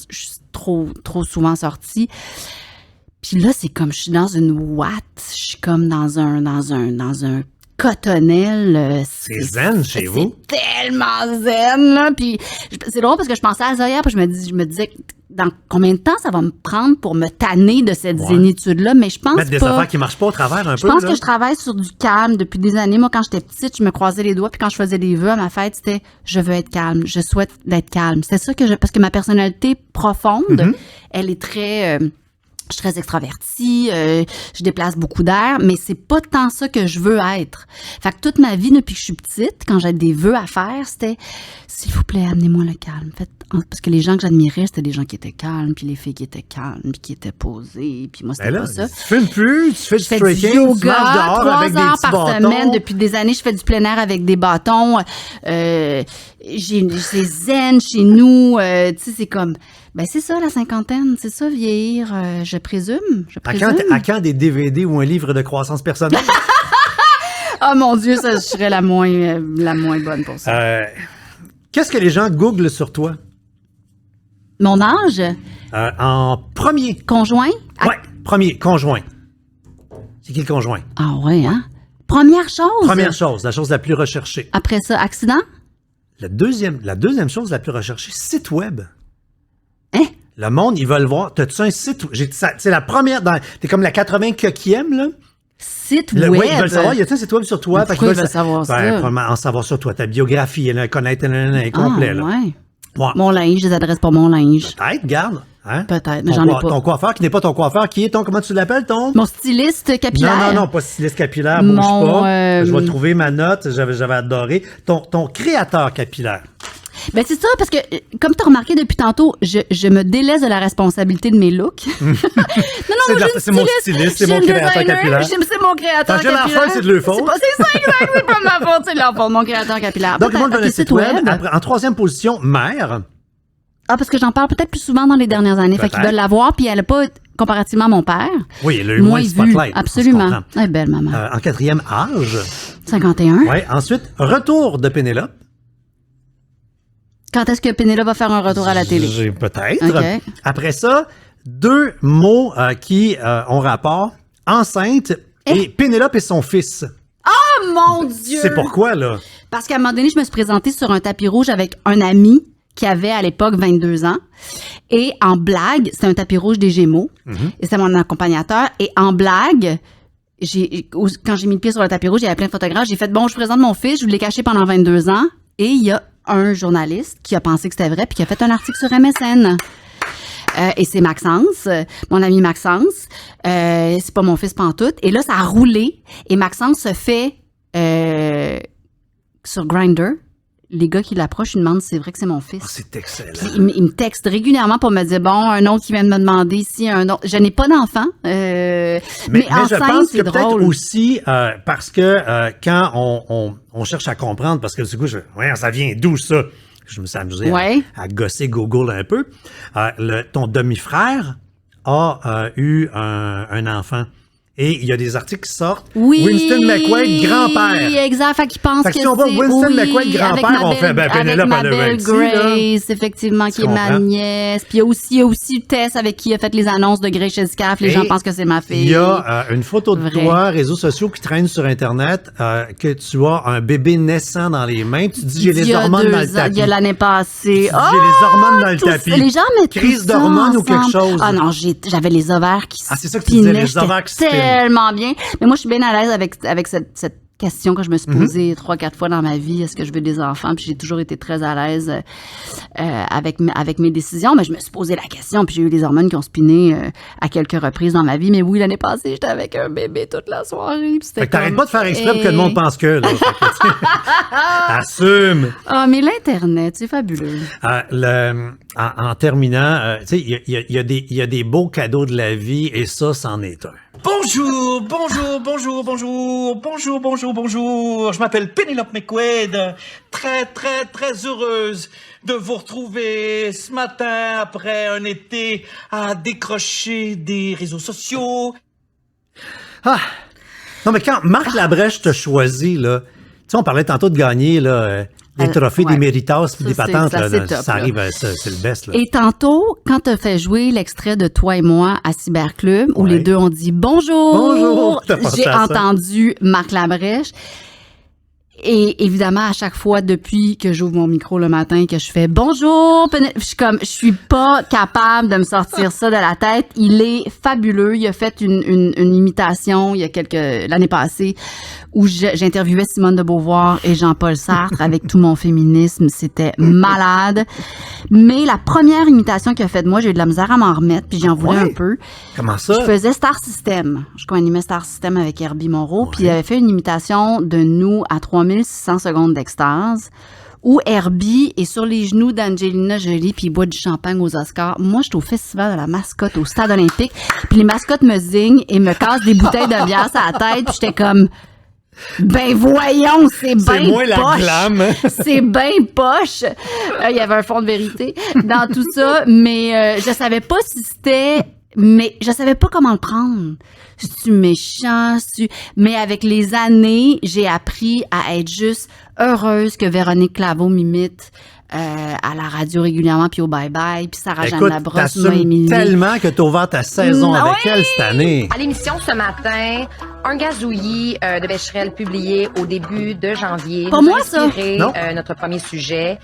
trop souvent sortie. Puis là c'est comme je suis dans une ouate, je suis comme dans un cotonnelle. C'est zen chez vous. C'est tellement zen là, puis c'est drôle parce que je pensais à ça hier, puis je me disais dans combien de temps ça va me prendre pour me tanner de cette zénitude-là, mais je pense mettre des affaires qui marchent pas au travers un peu. Je pense que je travaille sur du calme depuis des années. Moi, quand j'étais petite, je me croisais les doigts, puis quand je faisais des vœux à ma fête, c'était « je veux être calme, je souhaite d'être calme ». C'est ça parce que ma personnalité profonde, elle est très... je suis très extravertie, je déplace beaucoup d'air, mais c'est pas tant ça que je veux être. Fait que toute ma vie, depuis que je suis petite, quand j'avais des vœux à faire, c'était « s'il vous plaît, amenez-moi le calme ». Parce que les gens que j'admirais, c'était des gens qui étaient calmes, puis les filles qui étaient calmes, puis qui étaient posées, puis moi, c'était pas ça. Tu fumes plus, tu fais du stretching, du yoga, marches dehors 3 avec des heures petits par bâtons. semaine. Depuis des années, je fais du plein air avec des bâtons. C'est zen chez nous. Tu sais, c'est comme... Ben c'est ça, la cinquantaine. C'est ça, vieillir, je présume. À quand des DVD ou un livre de croissance personnelle? Oh mon Dieu, ça, je serais la moins bonne pour ça. Qu'est-ce que les gens googlent sur toi? Mon âge? En premier. Conjoint? Ouais, premier, conjoint. C'est qui le conjoint? Ah ouais, hein? Première chose, la chose la plus recherchée. Après ça, accident? La deuxième chose la plus recherchée, site web. Hein? Le monde, ils veulent voir. T'as-tu un site? C'est la première. T'es comme la 80e, là. Site web? Oui, ils veulent savoir. Y a-t-il un site web sur toi? Pourquoi ils veulent savoir ça? En savoir sur toi, ta biographie, connaître complet, là. Ouais. Ouais. Mon linge, des adresses pour mon linge. Peut-être, garde. Hein? Peut-être, mais j'en ai pas. Ton coiffeur qui n'est pas ton coiffeur, qui est comment tu l'appelles, ton? Mon styliste capillaire. Non, pas styliste capillaire, bouge pas. Je vais trouver ma note, j'avais adoré. Ton créateur capillaire. Ben c'est ça, parce que, comme tu as remarqué depuis tantôt, je me délaisse de la responsabilité de mes looks. C'est mon styliste, c'est mon créateur capillaire. C'est mon créateur capillaire. Quand c'est de leur faute. C'est ça, exact, c'est pas de ma faute, c'est de leur faute, mon créateur capillaire. Donc, le monde veut le site web. En troisième position, mère. Ah, parce que j'en parle peut-être plus souvent dans les dernières années. Fait qu'ils veulent la voir, puis elle n'a pas, comparativement à mon père. Oui, elle a eu moins de spotlight. Absolument. Elle est belle, maman. En quatrième, âge. 51. Oui, ensuite, retour de Pénélope. Quand est-ce que Pénélope va faire un retour à la télé? Peut-être. Okay. Après ça, 2 mots qui ont rapport. Enceinte et Pénélope et son fils. Oh mon Dieu! C'est pourquoi, là? Parce qu'à un moment donné, je me suis présentée sur un tapis rouge avec un ami qui avait à l'époque 22 ans. Et en blague, c'était un tapis rouge des Gémeaux. Et c'était mon accompagnateur. Et en blague, quand j'ai mis le pied sur le tapis rouge, il y avait plein de photographes. J'ai fait, bon, je présente mon fils, je l'ai caché pendant 22 ans. Et il y a un journaliste qui a pensé que c'était vrai puis qui a fait un article sur MSN. Et c'est Maxence, mon ami Maxence. C'est pas mon fils pantoute. Et là, ça a roulé. Et Maxence se fait sur Grindr. Les gars qui l'approchent, ils demandent si c'est vrai que c'est mon fils. Oh, c'est excellent. Puis il me texte régulièrement pour me dire, bon, un autre qui vient de me demander si un autre. Je n'ai pas d'enfant. Mais je enceinte, pense que c'est peut-être drôle. aussi parce que quand on cherche à comprendre, parce que du coup, ça vient d'où ça? Je me suis amusé à gosser Google un peu. Ton demi-frère a eu un enfant. Et il y a des articles qui sortent. Oui, Winston McQuaid, grand-père. Exact, fait qu'il pense Fait que si on voit Winston McQuaid, grand-père, on fait Penelope avec ma belle Grace, effectivement, qui est ma comprends? nièce. Puis il y a aussi Tess avec qui il a fait les annonces de Grace chez Scaf. Les gens pensent que c'est ma fille. Il y a une photo de Vrai. toi, réseaux sociaux qui traînent sur Internet, que tu as un bébé naissant dans les mains. Tu dis, j'ai les hormones dans le tapis. Il y a l'année passée. J'ai les hormones dans le tapis. Les gens mettent Crise tout ça d'hormones ou quelque ensemble. chose? Ah non, j'avais les ovaires qui c'est ça que tu disais, spinaient. les ovaires qui spinent. Tellement bien. Mais moi, je suis bien à l'aise avec cette question que je me suis posée 3-4 fois dans ma vie. Est-ce que je veux des enfants? Puis j'ai toujours été très à l'aise avec mes décisions. Mais je me suis posé la question. Puis j'ai eu les hormones qui ont spiné à quelques reprises dans ma vie. Mais oui, l'année passée, j'étais avec un bébé toute la soirée. Puis Fait que t'arrêtes pas de faire exprès pour que le monde pense que, là. Assume! Ah, mais l'Internet, c'est fabuleux. En terminant, tu sais, il y a des beaux cadeaux de la vie et ça, c'en est un. Bonjour. Je m'appelle Penelope McQuaid. Très heureuse de vous retrouver ce matin après un été à décrocher des réseaux sociaux. Non, mais quand Marc Labrèche te choisit, là, tu sais, on parlait tantôt de gagner, là, des trophées, des méritas, puis des patentes, là, c'est top, ça arrive, c'est le best, là. Et tantôt, quand tu as fait jouer l'extrait de Toi et moi à Cyberclub, où les deux ont dit bonjour, Bonjour, t'as pensé j'ai à ça? entendu Marc Labrèche. Et évidemment, à chaque fois, depuis que j'ouvre mon micro le matin, que je fais bonjour, je suis pas capable de me sortir ça de la tête. Il est fabuleux. Il a fait une imitation l'année passée où j'interviewais Simone de Beauvoir et Jean-Paul Sartre avec tout mon féminisme. C'était malade. Mais la première imitation qu'il a faite de moi, j'ai eu de la misère à m'en remettre, puis j'en voulais un peu. Comment ça? Je faisais Star System. Je co-animais Star System avec Herbie Moreau, puis il avait fait une imitation de nous à 3600 secondes d'extase, où Herbie est sur les genoux d'Angelina Jolie, puis il boit du champagne aux Oscars. Moi, je suis au festival de la mascotte au Stade olympique, puis les mascottes me zignent et me cassent des bouteilles de bière sur la tête, puis j'étais comme... Ben voyons, c'est bien moins la poche. glam. C'est bien poche. Il y avait un fond de vérité dans tout ça, mais je savais pas si c'était... Mais je savais pas comment le prendre. C'est-tu méchant? Mais avec les années, j'ai appris à être juste heureuse que Véronique Claveau m'imite à la radio régulièrement, puis au bye-bye, puis Sarah-Jeanne Labrosse m'a t'assumes émilie. tellement que t'as ouvert ta saison avec elle cette année. À l'émission ce matin, un gazouillis de Becherel publié au début de janvier. Pas nous a moi, ça. inspiré, Non. Notre premier sujet.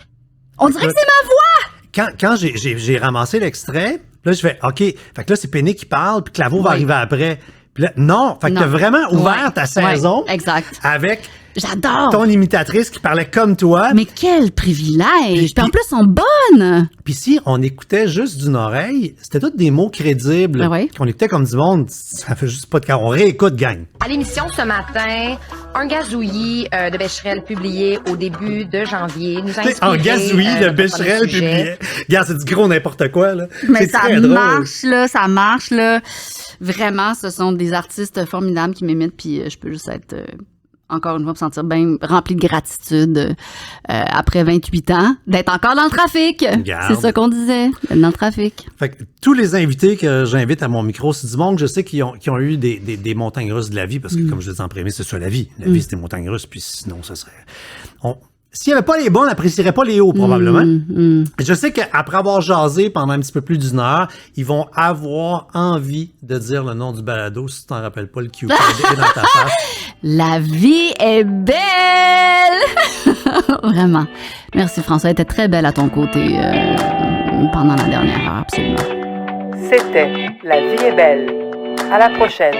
On dirait que c'est ma voix! Quand j'ai ramassé l'extrait, là, je fais, OK, fait que là, c'est Péné qui parle, puis Claveau va arriver après. Puis là, non, fait que t'as vraiment ouvert ta saison exact. avec J'adore. ton imitatrice qui parlait comme toi. Mais quel privilège! Puis en puis- plus, ils sont bonnes! Puis si on écoutait juste d'une oreille, c'était tous des mots crédibles Ah ouais? qu'on écoutait comme du monde. Ça fait juste pas de cas. On réécoute, gang. À l'émission ce matin, un gazouillis de Becherel publié au début de janvier. Nous a Tu sais, en inspiré, gazouillis de notre Becherel premier sujet. publié. Regarde, c'est du gros n'importe quoi, là. Mais C'est ça très drôle. marche, là. Vraiment, ce sont des artistes formidables qui m'imitent, puis je peux juste être, encore une fois, me sentir bien rempli de gratitude après 28 ans, d'être encore dans le trafic. Regarde. C'est ça qu'on disait, d'être dans le trafic. Fait que tous les invités que j'invite à mon micro, c'est du monde que je sais qui ont eu des montagnes russes de la vie, parce que comme je l'ai dit en premier, c'est ça la vie. La vie, c'est des montagnes russes, puis sinon, ça serait... S'il n'y avait pas les bas, on n'apprécierait pas les hauts, probablement. Je sais qu'après avoir jasé pendant un petit peu plus d'1 heure, ils vont avoir envie de dire le nom du balado, si tu t'en rappelles pas, le Q-code est dans ta face. La vie est belle! Vraiment. Merci François, elle était très belle à ton côté pendant la dernière heure, absolument. C'était La vie est belle. À la prochaine.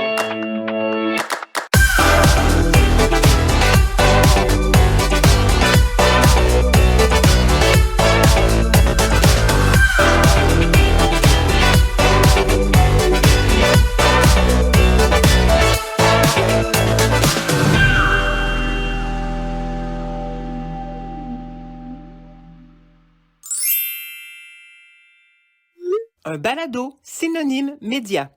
Un balado synonyme média.